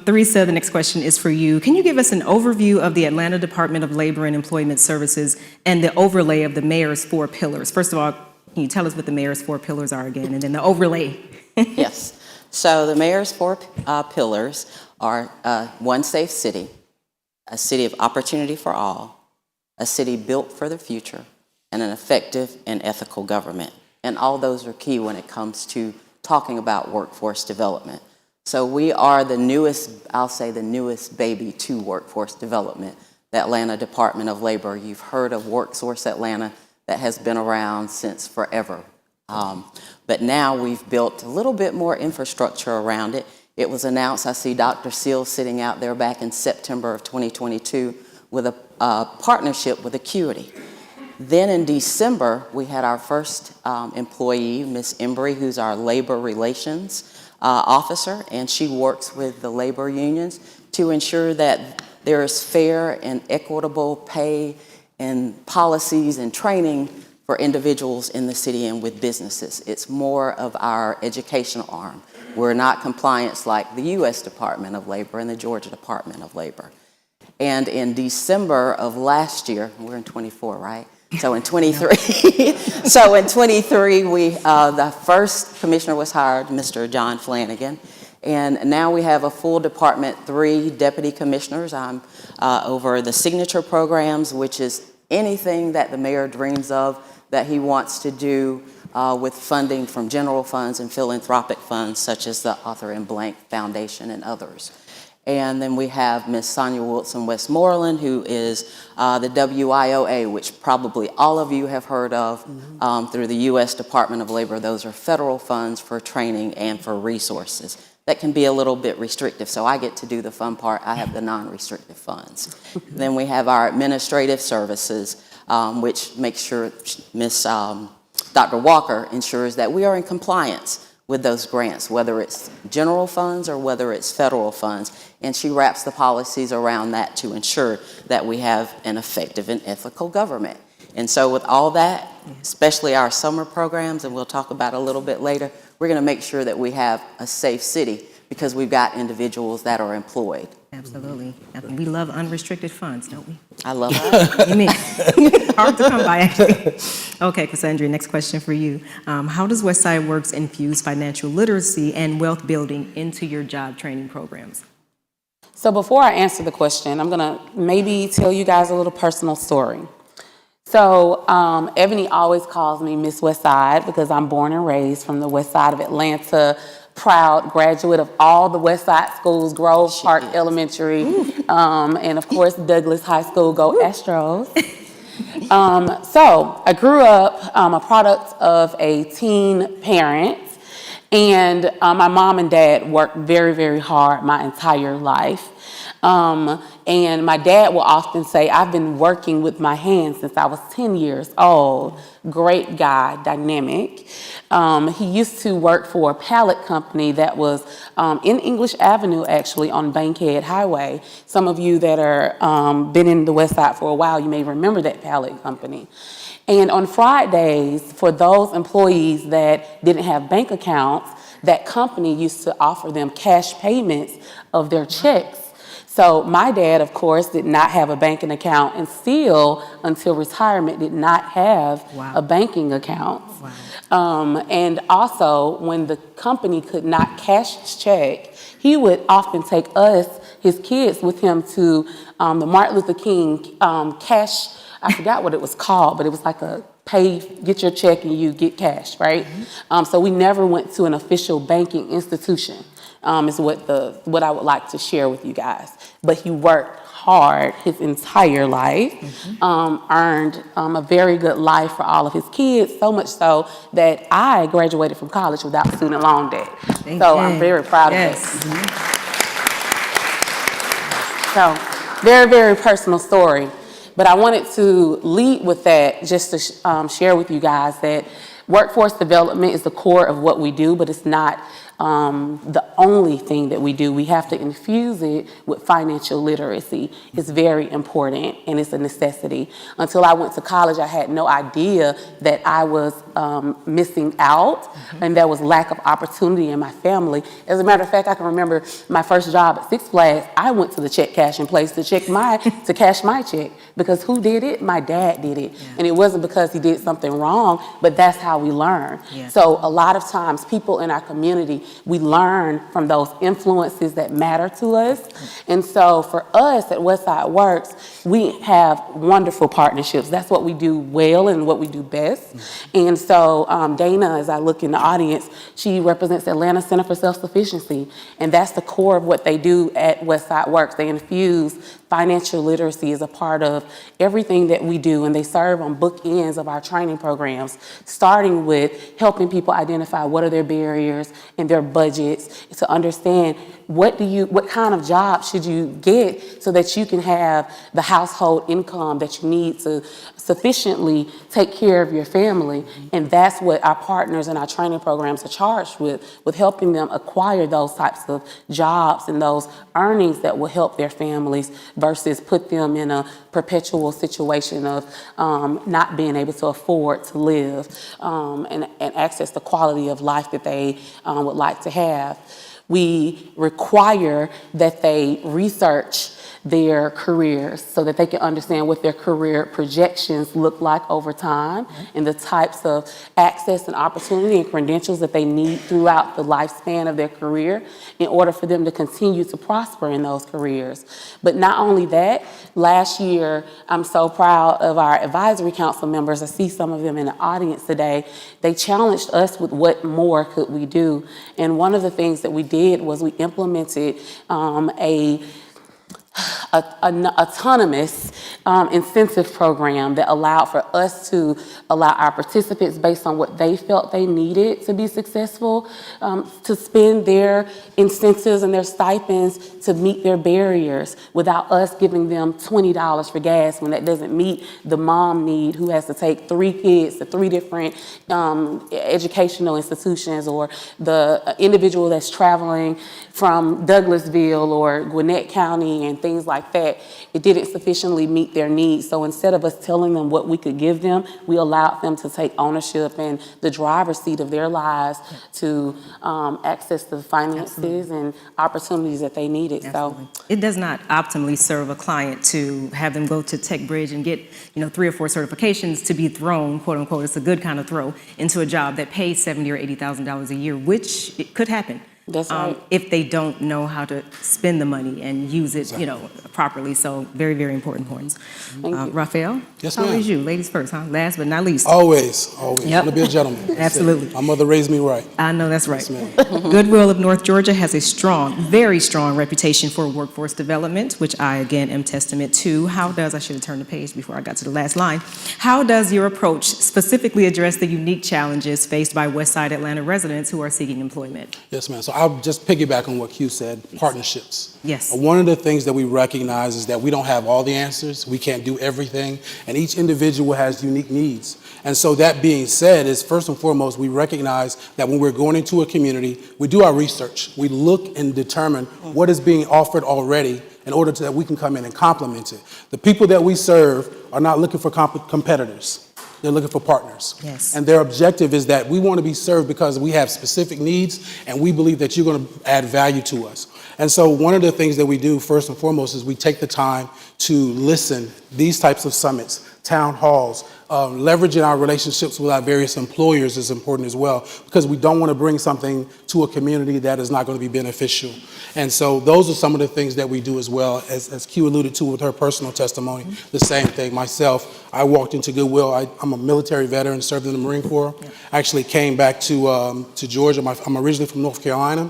Theresa, the next question is for you. Can you give us an overview of the Atlanta Department of Labor and Employment Services and the overlay of the mayor's 4 pillars? First of all, can you tell us what the mayor's 4 pillars are again, and then the overlay? Yes. So the mayor's 4 pillars are one safe city, a city of opportunity for all, a city built for the future, and an effective and ethical government. And all those are key when it comes to talking about workforce development. So we are the newest, I'll say the newest baby to workforce development, the Atlanta Department of Labor. You've heard of WorkSource Atlanta, that has been around since forever. But now we've built a little bit more infrastructure around it. It was announced, I see Dr. Seal sitting out there back in September of 2022 with a partnership with Acuity. Then in December, we had our first employee, Ms. Embry, who's our labor relations officer, and she works with the labor unions to ensure that there is fair and equitable pay and policies and training for individuals in the city and with businesses. It's more of our educational arm. We're not compliance like the U.S. Department of Labor and the Georgia Department of Labor. And in December of last year, we're in 24, right? So in 23, the first commissioner was hired, Mr. John Flanagan. And now we have a full department, 3 deputy commissioners. I'm over the signature programs, which is anything that the mayor dreams of that he wants to do with funding from general funds and philanthropic funds, such as the Arthur M. Blank Foundation and others. And then we have Ms. Sonia Wilson-Westmoreland, who is the WIOA, which probably all of you have heard of through the U.S. Department of Labor. Those are federal funds for training and for resources. That can be a little bit restrictive, so I get to do the fun part. I have the non-restrictive funds. Then we have our administrative services, which makes sure Dr. Walker ensures that we are in compliance with those grants, whether it's general funds or whether it's federal funds. And she wraps the policies around that to ensure that we have an effective and ethical government. And so with all that, especially our summer programs, and we'll talk about a little bit later, we're going to make sure that we have a safe city because we've got individuals that are employed. Absolutely. We love unrestricted funds, don't we? I love that. You mean, hard to come by, actually. Okay, Quasandria, next question for you. How does Westside Works infuse financial literacy and wealth building into your job training programs? So before I answer the question, I'm gonna maybe tell you guys a little personal story. So Ebony always calls me Miss Westside because I'm born and raised from the west side of Atlanta, proud graduate of all the West Side schools, Grove Park Elementary, and of course Douglas High School, go Astros. So I grew up a product of a teen parent, and my mom and dad worked very, very hard my entire life. And my dad will often say, I've been working with my hands since I was 10 years old. Great guy, dynamic. He used to work for a pallet company that was in English Avenue, actually, on Bankhead Highway. Some of you that are been in the West Side for a while, you may remember that pallet company. And on Fridays, for those employees that didn't have bank accounts, that company used to offer them cash payments of their checks. So my dad, of course, did not have a banking account and still, until retirement, did not have a banking account. And also, when the company could not cash his check, he would often take us, his kids, with him to the Martin Luther King cash, I forgot what it was called, but it was like a pay, get your check and you get cash, right? So we never went to an official banking institution. Is what I would like to share with you guys. But he worked hard his entire life, earned a very good life for all of his kids, so much so that I graduated from college without student loan debt. So I'm very proud of that. So very, very personal story. But I wanted to lead with that just to share with you guys that workforce development is the core of what we do, but it's not the only thing that we do. We have to infuse it with financial literacy. It's very important and it's a necessity. Until I went to college, I had no idea that I was missing out and there was lack of opportunity in my family. As a matter of fact, I can remember my first job at Six Flags. I went to the check cashing place to cash my check because who did it? My dad did it. And it wasn't because he did something wrong, but that's how we learn. So a lot of times people in our community we learn from those influences that matter to us. And so for us at Westside Works, we have wonderful partnerships. That's what we do well and what we do best. And so Dana, as I look in the audience, she represents Atlanta Center for Self-Sufficiency, and that's the core of what they do at Westside Works. They infuse financial literacy as a part of everything that we do, and they serve on bookends of our training programs, starting with helping people identify what are their barriers and their budgets, to understand what kind of job should you get so that you can have the household income that you need to sufficiently take care of your family. And that's what our partners and our training programs are charged with helping them acquire those types of jobs and those earnings that will help their families versus put them in a perpetual situation of not being able to afford to live and access the quality of life that they would like to have. We require that they research their careers so that they can understand what their career projections look like over time and the types of access and opportunity and credentials that they need throughout the lifespan of their career in order for them to continue to prosper in those careers. But not only that, last year, I'm so proud of our advisory council members. I see some of them in the audience today. They challenged us with what more could we do. And one of the things that we did was we implemented an autonomous incentive program that allowed for us to allow our participants, based on what they felt they needed to be successful, to spend their incentives and their stipends to meet their barriers without us giving them $20 for gas when that doesn't meet the mom need who has to take 3 kids to 3 different educational institutions, or the individual that's traveling from Douglasville or Gwinnett County and things like that. It didn't sufficiently meet their needs. So instead of us telling them what we could give them, we allowed them to take ownership and the driver's seat of their lives to access the finances and opportunities that they needed. Absolutely. So it does not optimally serve a client to have them go to Tech Bridge and get 3 or 4 certifications to be thrown, quote unquote, it's a good kind of throw, into a job that pays $70,000 or $80,000 a year, which it could happen. That's right. If they don't know how to spend the money and use it, properly. So very, very important points. Ralfiel? Yes, How ma'am. is you? Ladies first, huh? Last but not least. Always. Yep. I'm gonna be a gentleman. Absolutely. My mother raised me right. I know that's right. Yes, ma'am. Goodwill of North Georgia has a strong, very strong reputation for workforce development, which I, again, am testament to. I should have turned the page before I got to the last line. How does your approach specifically address the unique challenges faced by Westside Atlanta residents who are seeking employment? Yes, ma'am. So I'll just piggyback on what Q said, partnerships. Yes. One of the things that we recognize is that we don't have all the answers. We can't do everything. And each individual has unique needs. And so that being said, is first and foremost, we recognize that when we're going into a community, we do our research. We look and determine what is being offered already in order that we can come in and complement it. The people that we serve are not looking for competitors. They're looking for partners. Yes. And their objective is that we want to be served because we have specific needs and we believe that you're going to add value to us. And so one of the things that we do first and foremost is we take the time to listen. These types of summits, town halls, leveraging our relationships with our various employers is important as well, because we don't want to bring something to a community that is not going to be beneficial. And so those are some of the things that we do as well. As Q alluded to with her personal testimony, the same thing. Myself, I walked into Goodwill. I'm a military veteran, served in the Marine Corps. I actually came back to Georgia. I'm originally from North Carolina.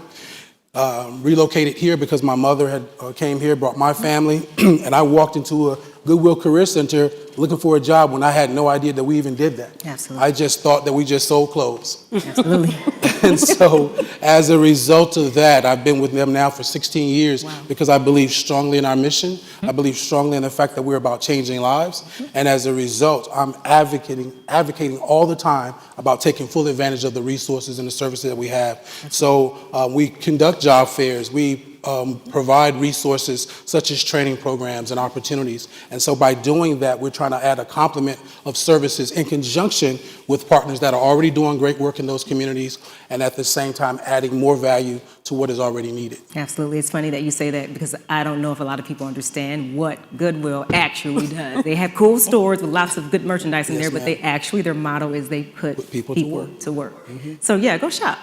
Relocated here because my mother had came here, brought my family, and I walked into a Goodwill Career Center looking for a job when I had no idea that we even did that. Absolutely. I just thought that we just sold clothes. Absolutely. And so as a result of that, I've been with them now for 16 years because I believe strongly in our mission. I believe strongly in the fact that we're about changing lives. And as a result, I'm advocating all the time about taking full advantage of the resources and the services that we have. So we conduct job fairs. We provide resources such as training programs and opportunities. And so by doing that, we're trying to add a complement of services in conjunction with partners that are already doing great work in those communities, and at the same time adding more value to what is already needed. Absolutely. It's funny that you say that because I don't know if a lot of people understand what Goodwill actually does. They have cool stores with lots of good merchandise in there, but they actually, their motto is they put people to work. So yeah, go shop.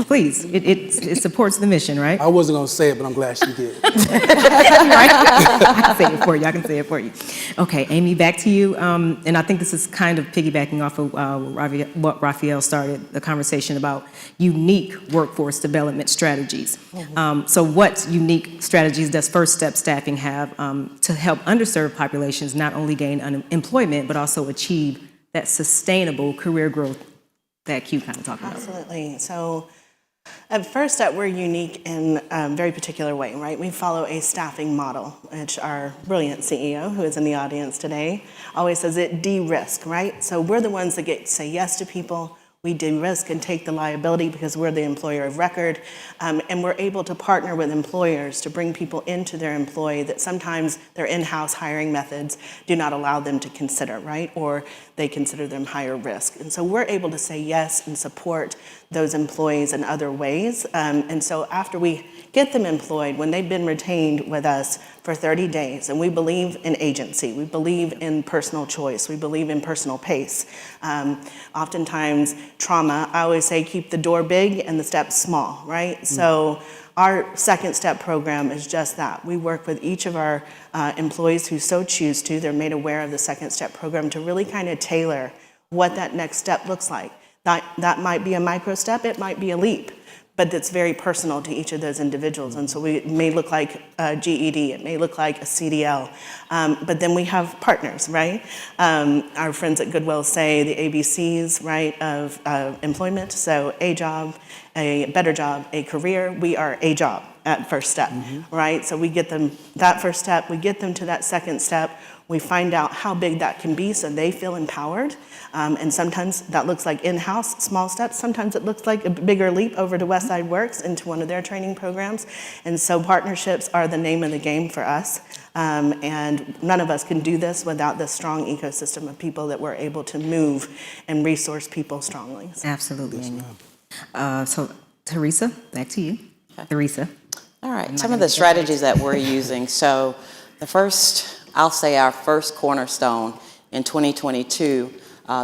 Please, it supports the mission, right? I wasn't going to say it, but I'm glad she did. Right? I can say it for you. I can say it for you. Okay, Amy, back to you. And I think this is kind of piggybacking off of what Ralfiel started the conversation about unique workforce development strategies. So what unique strategies does First Step Staffing have to help underserved populations not only gain employment, but also achieve that sustainable career growth that Q kind of talked about? Absolutely. So at First Step, we're unique in a very particular way, right? We follow a staffing model, which our brilliant CEO, who is in the audience today, always says it de-risk, right? So we're the ones that get to say yes to people. We de-risk and take the liability because we're the employer of record, and we're able to partner with employers to bring people into their employee that sometimes their in-house hiring methods do not allow them to consider, right? Or they consider them higher risk. And so we're able to say yes and support those employees in other ways. And so after we get them employed, when they've been retained with us for 30 days, and we believe in agency, we believe in personal choice, we believe in personal pace. Oftentimes, trauma, I always say keep the door big and the steps small, right? So our Second Step program is just that. We work with each of our employees who so choose to. They're made aware of the Second Step program to really kind of tailor what that next step looks like. That might be a micro step, it might be a leap, but it's very personal to each of those individuals. And so it may look like a GED, it may look like a CDL, but then we have partners, right? Our friends at Goodwill say the ABCs, right, of employment. So a job, a better job, a career. We are a job at First Step, right? So we get them that first step, we get them to that second step, we find out how big that can be so they feel empowered. And sometimes that looks like in-house, small steps. Sometimes it looks like a bigger leap over to Westside Works into one of their training programs. And so partnerships are the name of the game for us. And none of us can do this without this strong ecosystem of people that we're able to move and resource people strongly. Absolutely, Amy. So Theresa, back to you. Okay. Theresa. All right, some of the strategies that we're using. So the first, I'll say our first cornerstone in 2022,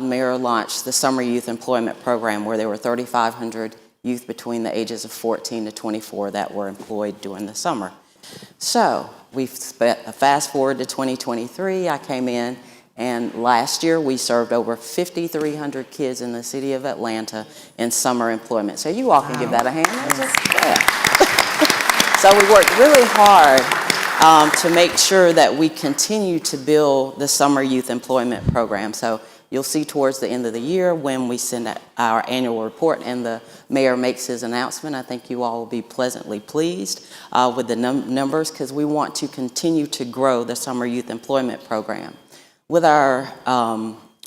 Mayor launched the Summer Youth Employment Program where there were 3,500 youth between the ages of 14 to 24 that were employed during the summer. So we've fast forward to 2023, I came in, and last year we served over 5,300 kids in the city of Atlanta in summer employment. So you all can give that a hand. So we worked really hard to make sure that we continue to build the Summer Youth Employment Program. So you'll see towards the end of the year when we send out our annual report and the mayor makes his announcement, I think you all will be pleasantly pleased with the numbers because we want to continue to grow the Summer Youth Employment Program. With our,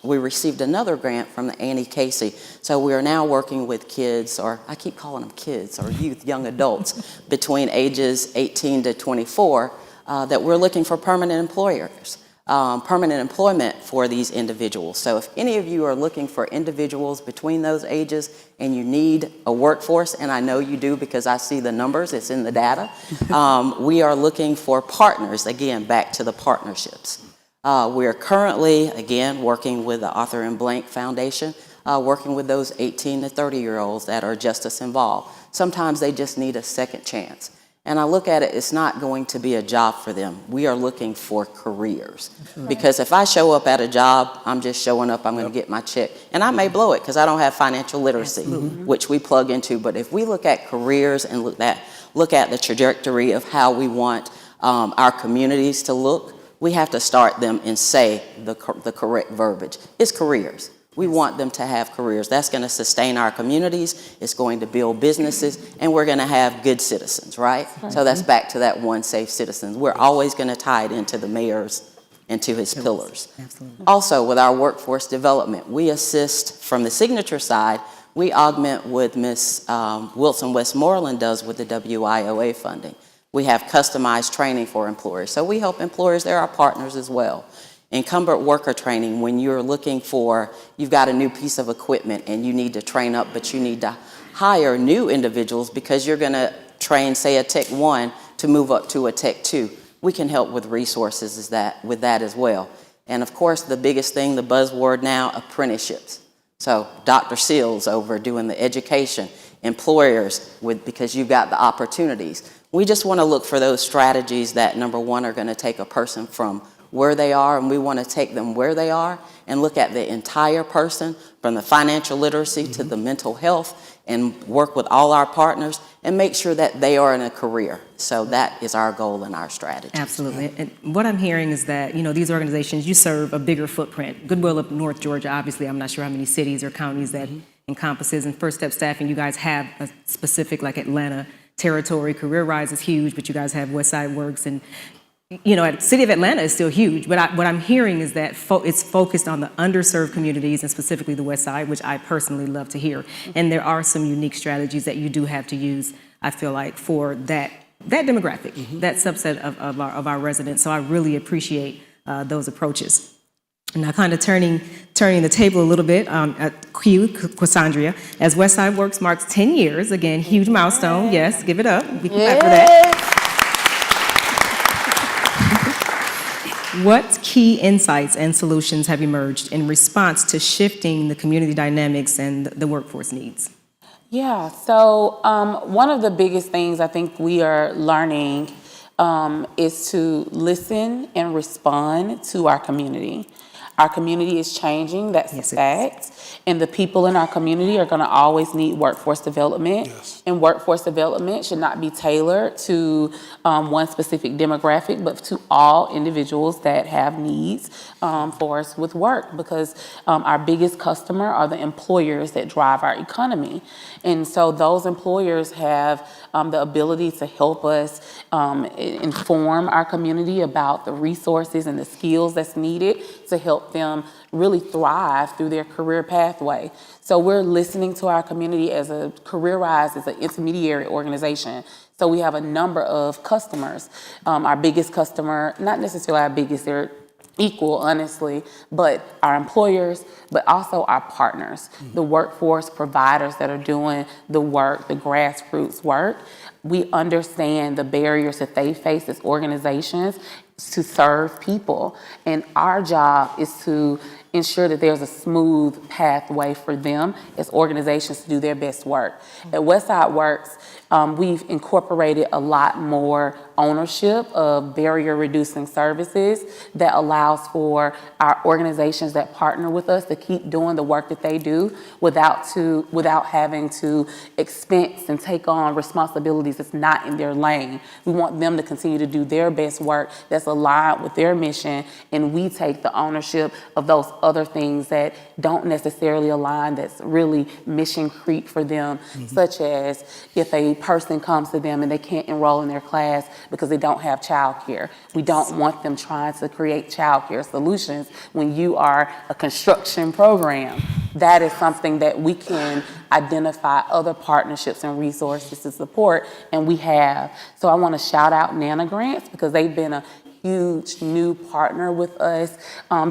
we received another grant from the Annie Casey. So we are now working with kids, or I keep calling them kids, or youth, young adults, between ages 18 to 24 that we're looking for permanent employers. Permanent employment for these individuals. So if any of you are looking for individuals between those ages and you need a workforce, and I know you do because I see the numbers, it's in the data, we are looking for partners, again, back to the partnerships. We are currently, again, working with the Arthur M. Blank Foundation, working with those 18 to 30-year-olds that are justice involved. Sometimes they just need a second chance. And I look at it, it's not going to be a job for them. We are looking for careers. Right. Because if I show up at a job, I'm just showing up, I'm going to get my check. And I may blow it because I don't have financial literacy, which we plug into. But if we look at careers and look at the trajectory of how we want our communities to look, we have to start them and say the correct verbiage. It's careers. We want them to have careers. That's going to sustain our communities. It's going to build businesses, and we're going to have good citizens, right? So that's back to that one safe citizens. We're always going to tie it into the mayor's, into his pillars. Absolutely. Also, with our workforce development, we assist from the signature side. We augment what Ms. Wilson Westmoreland does with the WIOA funding. We have customized training for employers. So we help employers. They're our partners as well. Incumbent worker training, when you're looking for, you've got a new piece of equipment and you need to train up, but you need to hire new individuals because you're going to train, say, a Tech 1 to move up to a Tech 2. We can help with resources with that as well. And of course, the biggest thing, the buzzword now, apprenticeships. So Dr. Seals over doing the education. employers because you've got the opportunities. We just want to look for those strategies that, number one, are going to take a person from where they are, and we want to take them where they are and look at the entire person, from the financial literacy to the mental health, and work with all our partners and make sure that they are in a career. So that is our goal and our strategy. Absolutely. And what I'm hearing is that, these organizations, you serve a bigger footprint. Goodwill of North Georgia, obviously, I'm not sure how many cities or counties that encompasses. And First Step Staffing, you guys have a specific, like Atlanta territory. Career Rise is huge, but you guys have Westside Works. And, City of Atlanta is still huge. But what I'm hearing is that it's focused on the underserved communities, and specifically the West Side, which I personally love to hear. And there are some unique strategies that you do have to use, I feel like, for that demographic, that subset of our residents. So I really appreciate those approaches. Now, kind of turning the table a little bit at Quasandria, as Westside Works marks 10 years, again, huge milestone. Yes, give it up. We can clap for that. What key insights and solutions have emerged in response to shifting the community dynamics and the workforce needs? Yeah, so one of the biggest things I think we are learning is to listen and respond to our community. Our community is changing, that's a fact. And the people in our community are going to always need workforce development. Yes. And workforce development should not be tailored to one specific demographic, but to all individuals that have needs for us with work, because our biggest customer are the employers that drive our economy. And so those employers have the ability to help us inform our community about the resources and the skills that's needed to help them really thrive through their career pathway. So we're listening to our community as a Career Rise, as an intermediary organization. So we have a number of customers. Our biggest customer, not necessarily our biggest, they're equal, honestly, but our employers, but also our partners, the workforce providers that are doing the work, the grassroots work. We understand the barriers that they face as organizations to serve people. And our job is to ensure that there's a smooth pathway for them as organizations to do their best work. At Westside Works, we've incorporated a lot more ownership of barrier-reducing services that allows for our organizations that partner with us to keep doing the work that they do without having to expense and take on responsibilities that's not in their lane. We want them to continue to do their best work that's aligned with their mission, and we take the ownership of those other things that don't necessarily align, that's really mission creep for them, such as if a person comes to them and they can't enroll in their class because they don't have childcare. We don't want them trying to create childcare solutions when you are a construction program. That is something that we can identify other partnerships and resources to support, and we have. So I want to shout out Nana Grants, because they've been a huge new partner with us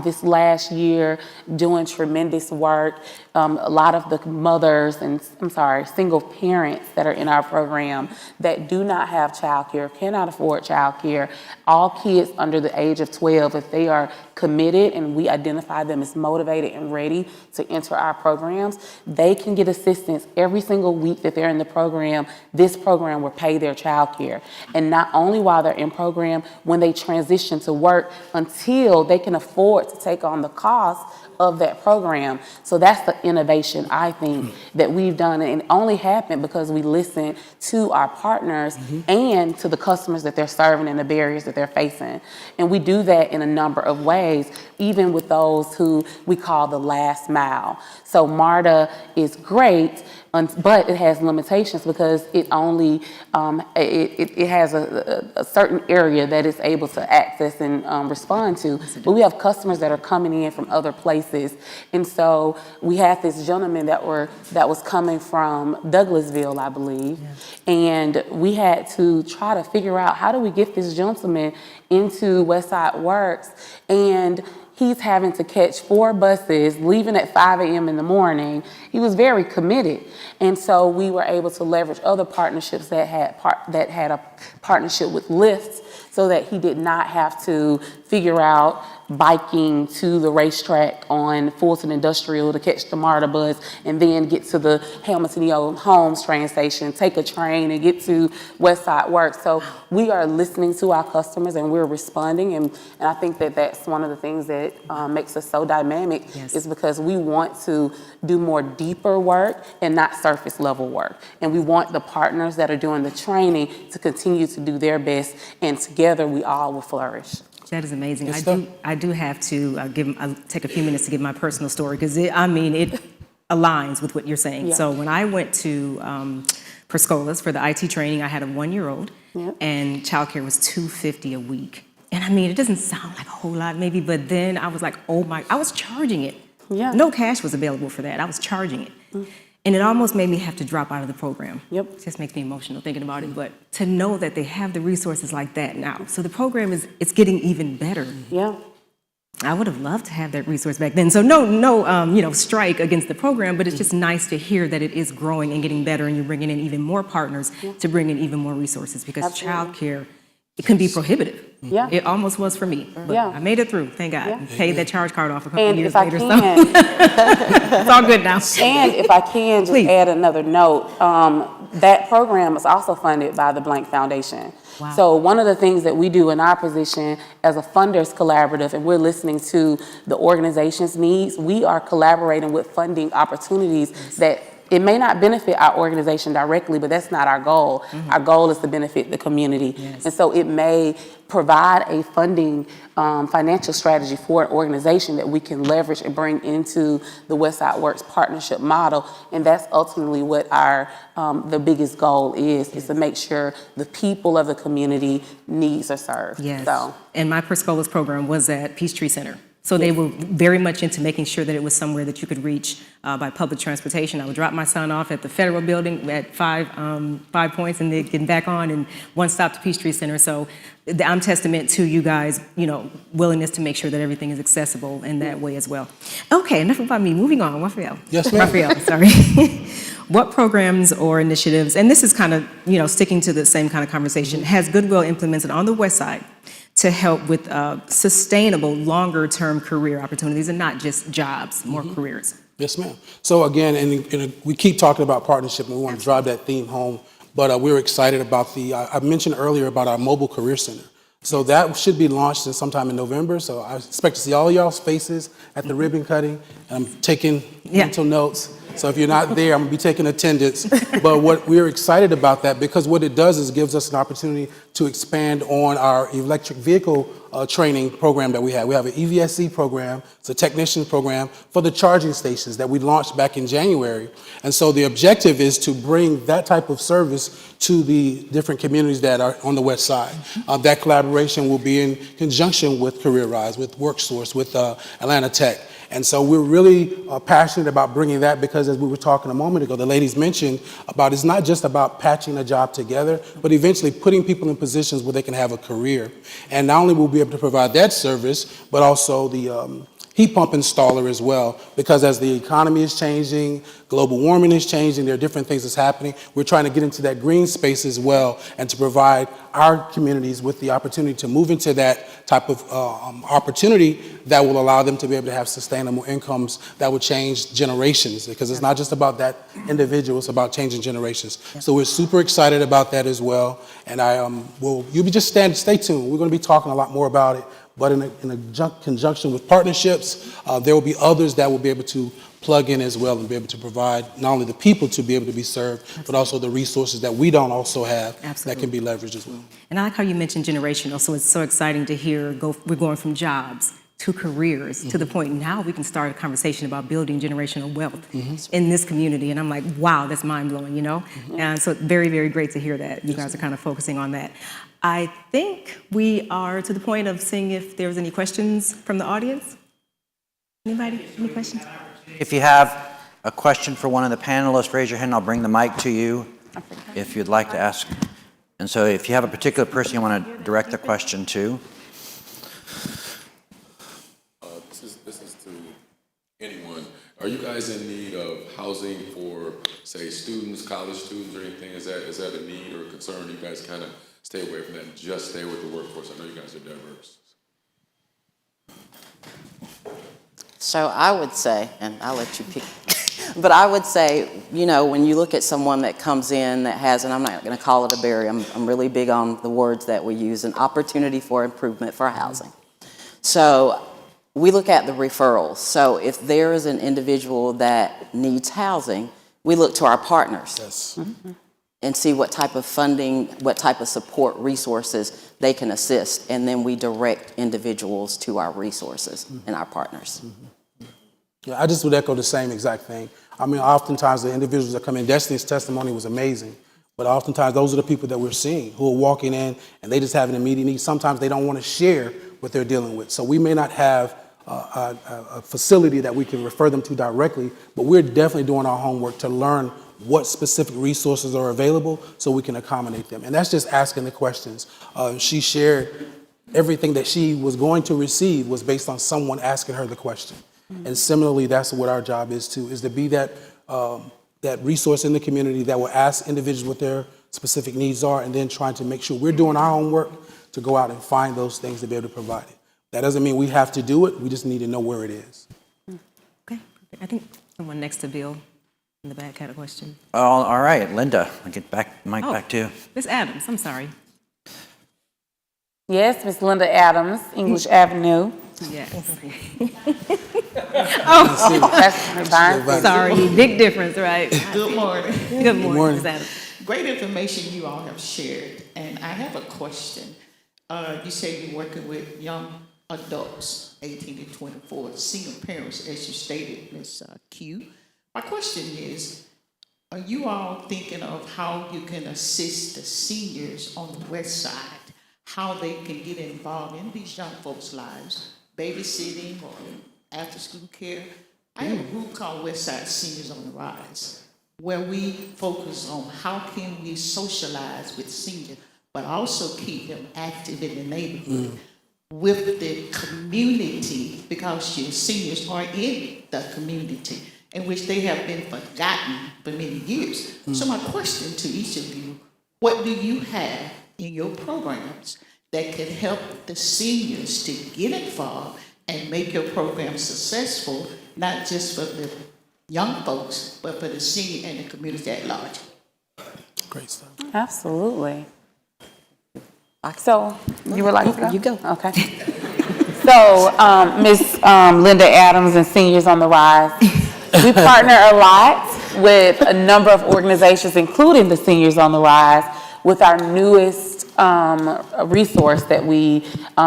this last year, doing tremendous work. A lot of the mothers and, single parents that are in our program that do not have childcare, cannot afford childcare, all kids under the age of 12, if they are committed and we identify them as motivated and ready to enter our programs, they can get assistance every single week that they're in the program. This program will pay their childcare. And not only while they're in program, when they transition to work, until they can afford to take on the cost of that program. So that's the innovation, I think, that we've done, and it only happened because we listened to our partners and to the customers that they're serving and the barriers that they're facing. And we do that in a number of ways, even with those who we call the last mile. So MARTA is great, but it has limitations because it only it has a certain area that it's able to access and respond to. But we have customers that are coming in from other places, and so we had this gentleman that was coming from Douglasville, I believe, and we had to try to figure out, how do we get this gentleman into Westside Works, and he's having to catch 4 buses, leaving at 5 a.m. in the morning. He was very committed. And so we were able to leverage other partnerships that had a partnership with Lyft, so that he did not have to figure out biking to the racetrack on Fulton Industrial to catch the MARTA bus, and then get to the Hamilton E. O. Holmes train station, take a train, and get to Westside Works. So we are listening to our customers, and we're responding, and I think that that's one of the things that makes us so dynamic, is because we want to do more deeper work and not surface level work. And we want the partners that are doing the training to continue to do their best, and together we all will flourish. That is amazing. I do have to take a few minutes to give my personal story, because it aligns with what you're saying. So when I went to Perscolas for the IT training, I had a 1-year-old, and childcare was $250 a week. And it doesn't sound like a whole lot maybe, but then I was like, oh my, I was charging it. No cash was available for that. I was charging it. And it almost made me have to drop out of the program. It just makes me emotional thinking about it. But to know that they have the resources like that now. So the program it's getting even better. I would have loved to have that resource back then. So no, strike against the program, but it's just nice to hear that it is growing and getting better, and you're bringing in even more partners to bring in even more resources, because childcare, it can be prohibitive. It almost was for me, but I made it through, thank God. Paid that charge card off a couple years later. So it's all good now. And if I can just add another note, that program is also funded by the Blank Foundation. So one of the things that we do in our position as a funders collaborative, and we're listening to the organization's needs, we are collaborating with funding opportunities that it may not benefit our organization directly, but that's not our goal. Our goal is to benefit the community. And so it may provide a funding financial strategy for an organization that we can leverage and bring into the Westside Works partnership model. And that's ultimately what our the biggest goal is to make sure the people of the community needs are served. And my Perscolas program was at Peachtree Center. So they were very much into making sure that it was somewhere that you could reach by public transportation. I would drop my son off at the Federal Building at 5 points, and then get back on, and one stop to Peachtree Center. So I'm testament to you guys, willingness to make sure that everything is accessible in that way as well. Okay, enough about me. Moving on, Ralfiel. Yes, ma'am. Ralfiel, sorry. What programs or initiatives, and this is kind of, sticking to the same kind of conversation, has Goodwill implemented on the West Side to help with sustainable, longer-term career opportunities, and not just jobs, more careers? Yes, ma'am. So again, we keep talking about partnership, and we want to drive that theme home, but we're excited about I mentioned earlier about our mobile career center. So that should be launched sometime in November, so I expect to see all y'all's faces at the ribbon cutting, and I'm taking mental notes. So if you're not there, I'm gonna be taking attendance. But what we're excited about that, because what it does is gives us an opportunity to expand on our electric vehicle training program that we have. We have an EVSC program, it's a technician program for the charging stations that we launched back in January. And so the objective is to bring that type of service to the different communities that are on the West Side. That collaboration will be in conjunction with Career Rise, with WorkSource, with Atlanta Tech. And so we're really passionate about bringing that, because as we were talking a moment ago, the ladies mentioned about it's not just about patching a job together, but eventually putting people in positions where they can have a career. And not only will we be able to provide that service, but also the heat pump installer as well, because as the economy is changing, global warming is changing, there are different things that's happening. We're trying to get into that green space as well, and to provide our communities with the opportunity to move into that type of opportunity that will allow them to be able to have sustainable incomes that will change generations, because it's not just about that individual, it's about changing generations. So we're super excited about that as well, and stay tuned. We're gonna be talking a lot more about it, but in a conjunction with partnerships, there will be others that will be able to plug in as well and be able to provide not only the people to be able to be served, but also the resources that we don't also have that can be leveraged as well. And I like how you mentioned generational, so it's so exciting to hear we're going from jobs to careers to the point now we can start a conversation about building generational wealth in this community. And I'm like, wow, that's mind-blowing, And so very, very great to hear that. You guys are kind of focusing on that. I think we are to the point of seeing if there's any questions from the audience. Anybody? Any questions? If you have a question for one of the panelists, raise your hand. I'll bring the mic to you if you'd like to ask. And so if you have a particular person you want to direct the question to. This is to anyone. Are you guys in need of housing for, say, students, college students, or anything? Is that a need or a concern? You guys kind of stay away from that and just stay with the workforce? I know you guys are diverse. So I would say, and I'll let you pick, but I would say, when you look at someone that comes in that has, and I'm not going to call it a barrier, I'm really big on the words that we use, an opportunity for improvement for housing. So we look at the referrals. So if there is an individual that needs housing, we look to our partners. Yes. And see what type of funding, what type of support resources they can assist, and then we direct individuals to our resources and our partners. Yeah, I just would echo the same exact thing. I mean, oftentimes the individuals that come in, Destiny's testimony was amazing, but oftentimes those are the people that we're seeing who are walking in and they just have an immediate need. Sometimes they don't want to share what they're dealing with. So we may not have a facility that we can refer them to directly, but we're definitely doing our homework to learn what specific resources are available so we can accommodate them. And that's just asking the questions. She shared everything that she was going to receive was based on someone asking her the question. And similarly, that's what our job is too, is to be that resource in the community that will ask individuals what their specific needs are and then trying to make sure we're doing our homework to go out and find those things to be able to provide it. That doesn't mean we have to do it, we just need to know where it is. Okay, I think someone next to Bill in the back had a question. Oh, all right, Linda, I'll get mic back to you. Miss Adams, I'm sorry. Yes, Miss Linda Adams, English Avenue. Yes. That's sorry, big difference, right? Good morning. Good morning, Miss Adams. Great information you all have shared, and I have a question. You say you're working with young adults, 18 to 24, single parents, as you stated, Ms. Q. My question is, are you all thinking of how you can assist the seniors on the west side, how they can get involved in these young folks' lives, babysitting or after-school care? I have a group called Westside Seniors on the Rise, where we focus on how can we socialize with seniors, but also keep them active in the neighborhood with the community, because your seniors are in the community in which they have been forgotten for many years. So my question to each of you, what do you have in your programs that can help the seniors to get involved and make your program successful, not just for the young folks, but for the senior and the community at large? Great stuff. Absolutely. So, you would like to go? You go. Okay. So, Miss Linda Adams and Seniors on the Rise, we partner a lot with a number of organizations, including the Seniors on the Rise, with our newest resource that we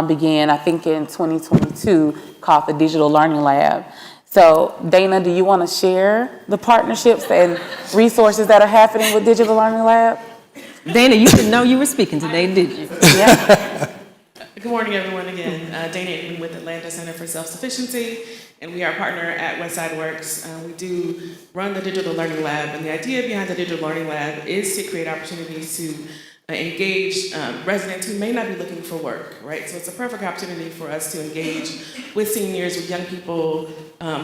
began, I think, in 2022, called the Digital Learning Lab. So, Dana, do you want to share the partnerships and resources that are happening with Digital Learning Lab? Dana, you didn't know you were speaking today, did you? Yeah. Good morning, everyone. Again, Dana Ebony with Atlanta Center for Self-Sufficiency, and we are a partner at Westside Works. We do run the Digital Learning Lab, and the idea behind the Digital Learning Lab is to create opportunities to engage residents who may not be looking for work, right? So it's a perfect opportunity for us to engage with seniors, with young people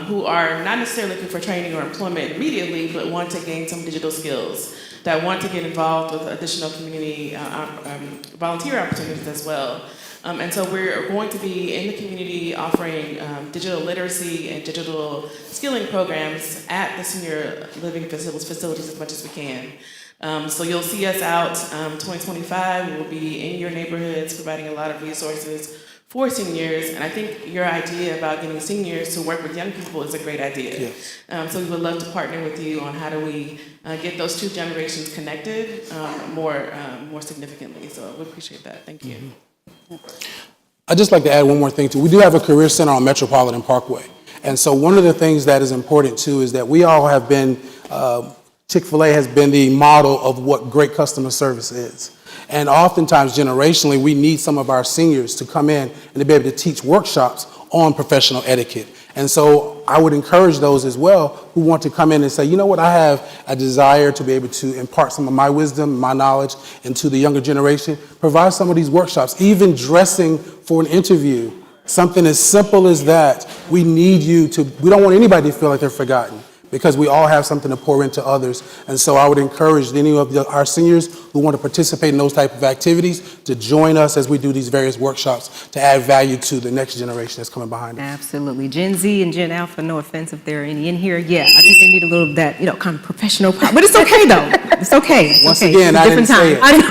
who are not necessarily looking for training or employment immediately, but want to gain some digital skills, that want to get involved with additional community volunteer opportunities as well. And so we're going to be in the community offering digital literacy and digital skilling programs at the senior living facilities as much as we can. So you'll see us out 2025. We'll be in your neighborhoods providing a lot of resources for seniors. And I think your idea about getting seniors to work with young people is a great idea. Yes. So we would love to partner with you on how do we get those two generations connected more significantly. So we appreciate that. Thank you. I'd just like to add one more thing too. We do have a career center on Metropolitan Parkway. And so one of the things that is important too is that we all have been, Chick-fil-A has been the model of what great customer service is. And oftentimes generationally, we need some of our seniors to come in and to be able to teach workshops on professional etiquette. And so I would encourage those as well who want to come in and say, you know what, I have a desire to be able to impart some of my wisdom, my knowledge into the younger generation. Provide some of these workshops, even dressing for an interview. Something as simple as that. We need you to, we don't want anybody to feel like they're forgotten. because we all have something to pour into others. And so I would encourage any of our seniors who want to participate in those type of activities to join us as we do these various workshops to add value to the next generation that's coming behind us. Absolutely. Gen Z and Gen Alpha, no offense if there are any in here. Yeah, I think they need a little of that, kind of professional power. But it's okay, though. It's okay. It's Once okay. again, I didn't say it. I know.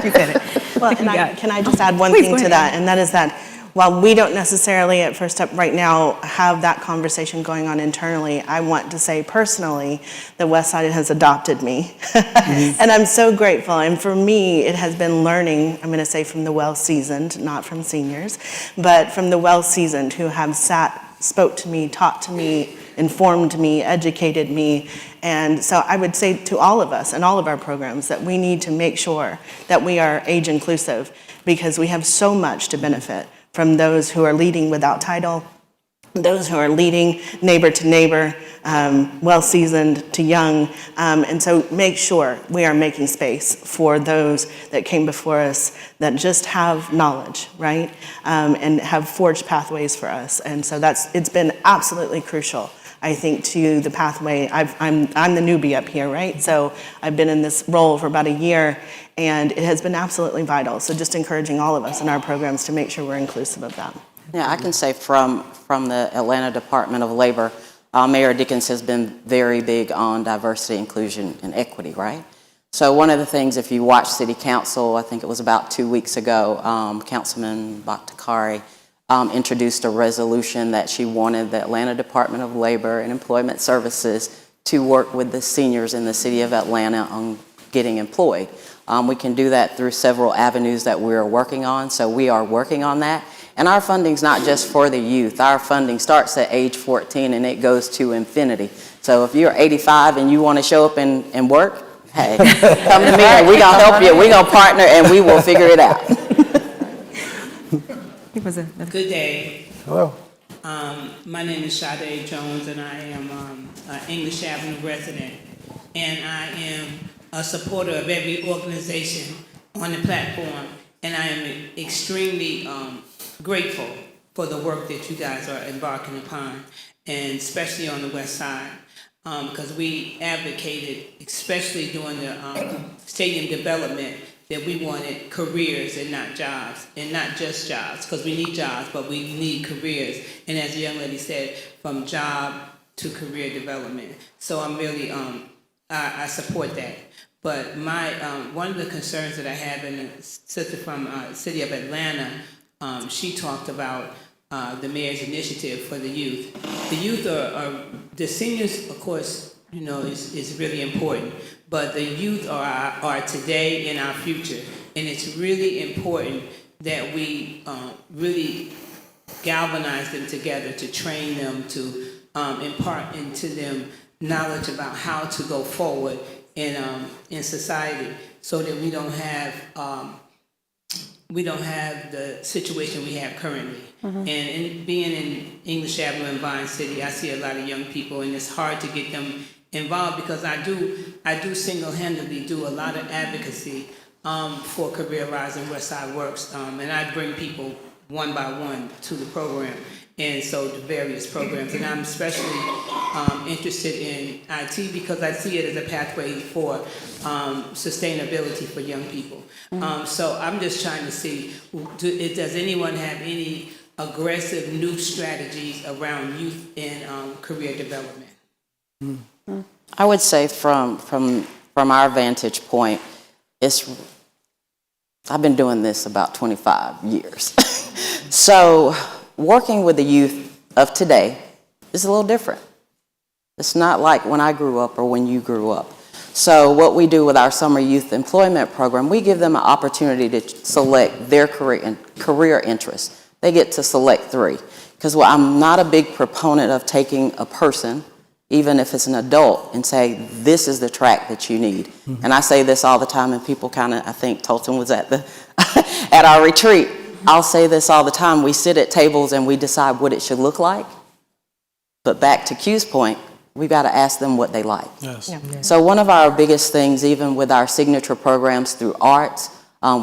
She said it. Well, can I just add one thing to that, and that is that while we don't necessarily at First Step right now have that conversation going on internally, I want to say personally that Westside has adopted me. And I'm so grateful. And for me, it has been learning, I'm going to say from the well-seasoned, not from seniors, but from the well-seasoned who have spoke to me, taught to me, informed me, educated me. And so I would say to all of us and all of our programs that we need to make sure that we are age inclusive, because we have so much to benefit from those who are leading without title, those who are leading neighbor to neighbor, well-seasoned to young. And so make sure we are making space for those that came before us that just have knowledge, right? And have forged pathways for us. And so it's been absolutely crucial, I think, to the pathway. I'm the newbie up here, right? So I've been in this role for about a year, and it has been absolutely vital. So just encouraging all of us in our programs to make sure we're inclusive of that. Yeah, I can say from the Atlanta Department of Labor, Mayor Dickens has been very big on diversity, inclusion, and equity, right? So one of the things, if you watch City Council, I think it was about 2 weeks ago, Councilman Bakhtiari introduced a resolution that she wanted the Atlanta Department of Labor and Employment Services to work with the seniors in the city of Atlanta on getting employed. We can do that through several avenues that we're working on, so we are working on that. And our funding's not just for the youth. Our funding starts at age 14 and it goes to infinity. So if you're 85 and you want to show up and work, hey, come to me and we're going to help you. We're going to partner and we will figure it out. Good day. Hello. My name is Sade Jones, and I am an English Avenue resident. And I am a supporter of every organization on the platform. And I am extremely grateful for the work that you guys are embarking upon, and especially on the West Side. Because we advocated, especially during the stadium development, that we wanted careers and not jobs, and not just jobs, because we need jobs, but we need careers. And as the young lady said, from job to career development. So I'm really, I support that. But my one of the concerns that I have, and the sister from City of Atlanta, she talked about the mayor's initiative for the youth. The youth are the seniors, of course, is really important. But the youth are today and our future. And it's really important that we really galvanize them together to train them, to impart into them knowledge about how to go forward in society, so that we don't have the situation we have currently. And in being in English Avenue and Vine City, I see a lot of young people, and it's hard to get them involved, because I do single-handedly do a lot of advocacy for Career Rise and Westside Works, and I bring people one by one to the program, and so the various programs. And I'm especially interested in IT, because I see it as a pathway for sustainability for young people. So I'm just trying to see, does anyone have any aggressive new strategies around youth and career development? I would say from our vantage point, I've been doing this about 25 years. So working with the youth of today is a little different. It's not like when I grew up or when you grew up. So what we do with our summer youth employment program, we give them an opportunity to select their career interests. They get to select 3. Because I'm not a big proponent of taking a person, even if it's an adult, and say, this is the track that you need. Mm-hmm. And I say this all the time, and people kind of, I think Tolton was at at our retreat. I'll say this all the time. We sit at tables and we decide what it should look like. But back to Q's point, we've got to ask them what they like. Yes. Yeah. So one of our biggest things, even with our signature programs through arts,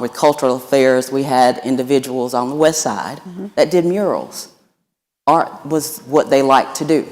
with cultural affairs, we had individuals on the West Side that did murals. Art was what they liked to do.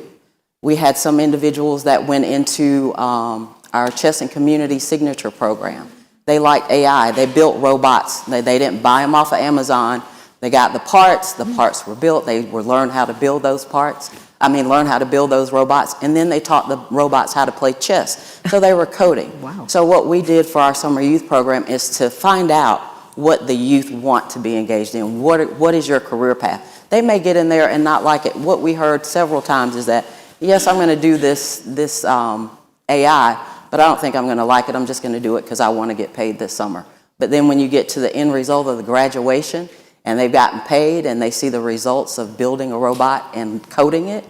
We had some individuals that went into our Chess and Community Signature program. They liked AI. They built robots. They didn't buy them off of Amazon. They got the parts were built. They learned how to build those learn how to build those robots, and then they taught the robots how to play chess. So they were coding. Wow. So what we did for our summer youth program is to find out what the youth want to be engaged in. What is your career path? They may get in there and not like it. What we heard several times is that, yes, I'm going to do this AI, but I don't think I'm going to like it. I'm just going to do it because I want to get paid this summer. But then when you get to the end result of the graduation and they've gotten paid and they see the results of building a robot and coding it,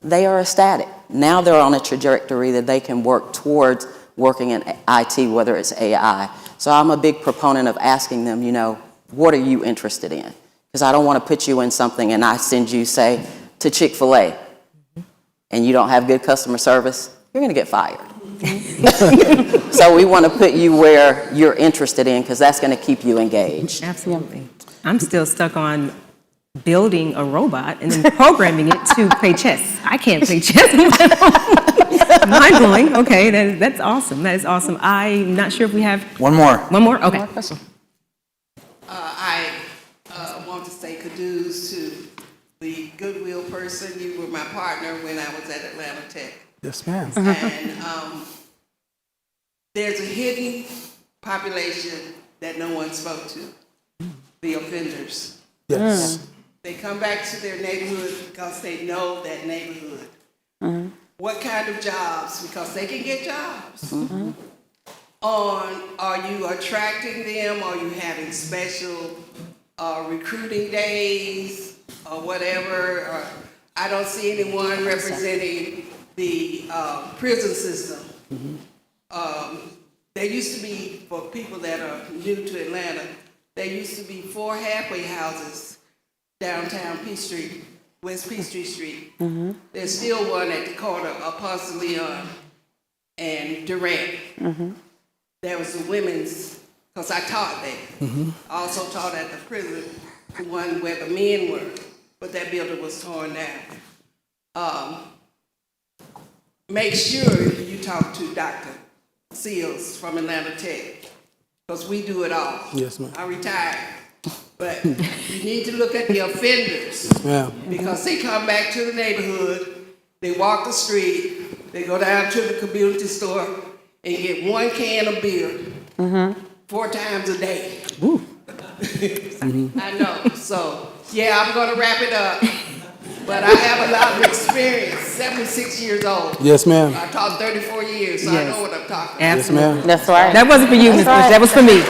they are ecstatic. Now they're on a trajectory that they can work towards working in IT, whether it's AI. So I'm a big proponent of asking them, what are you interested in? Because I don't want to put you in something and I send you, say, to Chick-fil-A and you don't have good customer service, you're going to get fired. So we want to put you where you're interested in because that's going to keep you engaged. Absolutely. I'm still stuck on building a robot and then programming it to play chess. I can't play chess. Mind blowing. Okay, that's awesome. That is awesome. I'm not sure if we have One more. One more? Okay. I want to say kudos to the Goodwill person. You were my partner when I was at Atlanta Tech. Yes, ma'am. And there's a hidden population that no one spoke to, the offenders. Yes. They come back to their neighborhood because they know that neighborhood. What kind of jobs? Because they can get jobs. Are you attracting them? Are you having special recruiting days or whatever? I don't see anyone representing the prison system. There used to be, for people that are new to Atlanta, there used to be 4 halfway houses downtown Peachtree, West Peachtree Street. There's still one at the corner of Ponce de Leon and Durant. There was the women's, because I taught there. I also taught at the prison, the one where the men were, but that building was torn down. Make sure you talk to Dr. Seals from Atlanta Tech, because we do it all. Yes, ma'am. I retired. But you need to look at the offenders. Yeah. Because they come back to the neighborhood, they walk the street, they go down to the community store and get 1 can of beer 4 times a day. I know. So, yeah, I'm going to wrap it up. But I have a lot of experience, 76 years old. Yes, ma'am. I taught 34 years, so I know what I'm talking about. Yes, ma'am. That's right. That wasn't for you, Ms. Bush. That was for me.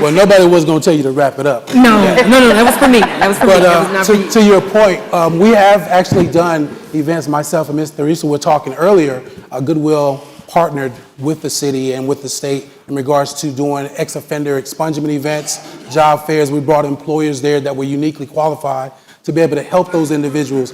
Well, nobody was going to tell you to wrap it up. No, that was for me. That was for me. That was not for you. To your point, we have actually done events, myself and Ms. Theresa were talking earlier, Goodwill partnered with the city and with the state in regards to doing ex-offender expungement events, job fairs. We brought employers there that were uniquely qualified to be able to help those individuals.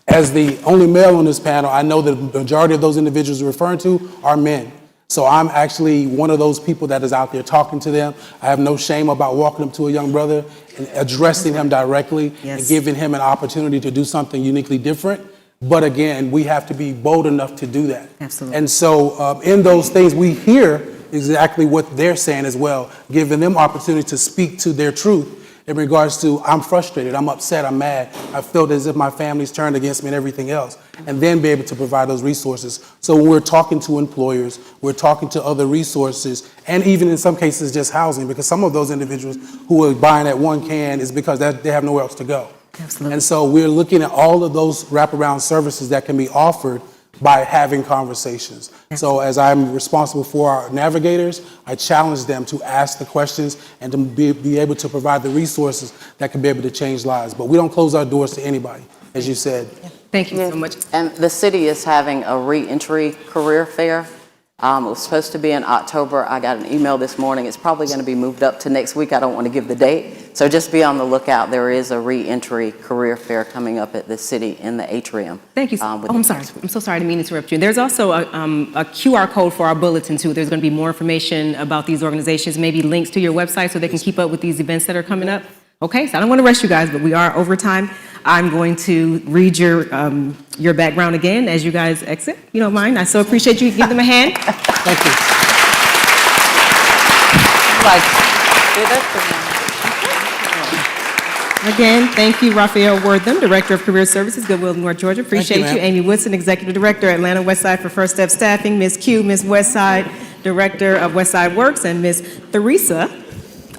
As the only male on this panel, I know that the majority of those individuals you're referring to are men. So I'm actually one of those people that is out there talking to them. I have no shame about walking up to a young brother and addressing him directly and giving him an opportunity to do something uniquely different. But again, we have to be bold enough to do that. Absolutely. And so in those things, we hear exactly what they're saying as well, giving them opportunity to speak to their truth in regards to, I'm frustrated, I'm upset, I'm mad, I feel as if my family's turned against me and everything else, and then be able to provide those resources. So when we're talking to employers, we're talking to other resources, and even in some cases just housing, because some of those individuals who are buying that 1 can is because they have nowhere else to go. Absolutely. And so we're looking at all of those wraparound services that can be offered by having conversations. So as I'm responsible for our navigators, I challenge them to ask the questions and to be able to provide the resources that can be able to change lives. But we don't close our doors to anybody, as you said. Thank you so much. And the city is having a re-entry career fair. It was supposed to be in October. I got an email this morning. It's probably going to be moved up to next week. I don't want to give the date. So just be on the lookout. There is a re-entry career fair coming up at the city in the atrium. Thank you. I'm sorry. I'm so sorry to mean to interrupt you. There's also a QR code for our bulletin, too. There's going to be more information about these organizations, maybe links to your website so they can keep up with these events that are coming up. Okay, so I don't want to rush you guys, but we are over time. I'm going to read your background again as you guys exit. You don't mind? I so appreciate you. Give them a hand. Thank you. Again, thank you, Ralfiel Worthem, Director of Career Services, Goodwill, North Georgia. Appreciate you. Amy Woodson, Executive Director, Atlanta Westside for First Step Staffing. Ms. Q, Ms. Westside, Director of Westside Works, and Ms. Theresa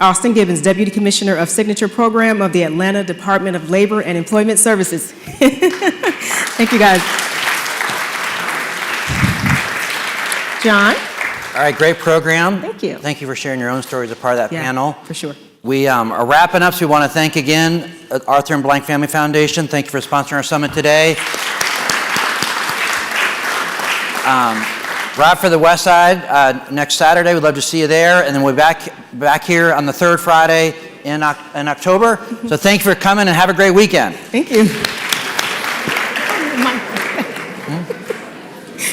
Austin-Gibbons, Deputy Commissioner of Signature Program of the Atlanta Department of Labor and Employment Services. Thank you, guys. John? All right, great program. Thank you. Thank you for sharing your own story as a part of that panel. For sure. We are wrapping up, so we want to thank again Arthur and Blank Family Foundation. Thank you for sponsoring our summit today. Right for the West Side next Saturday. We'd love to see you there, and then we'll be back here on the third Friday in October. So thank you for coming, and have a great weekend. Thank you.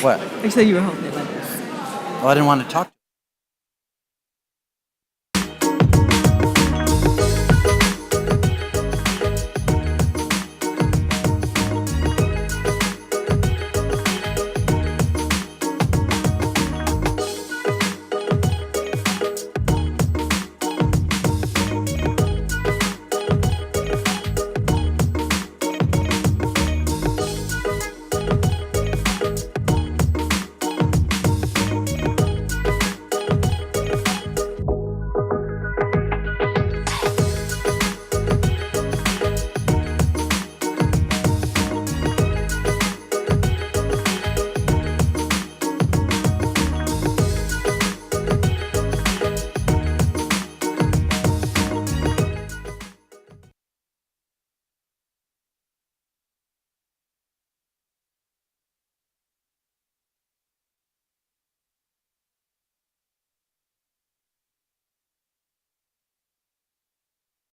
What? I said you were holding it like this. Well, I didn't want to talk.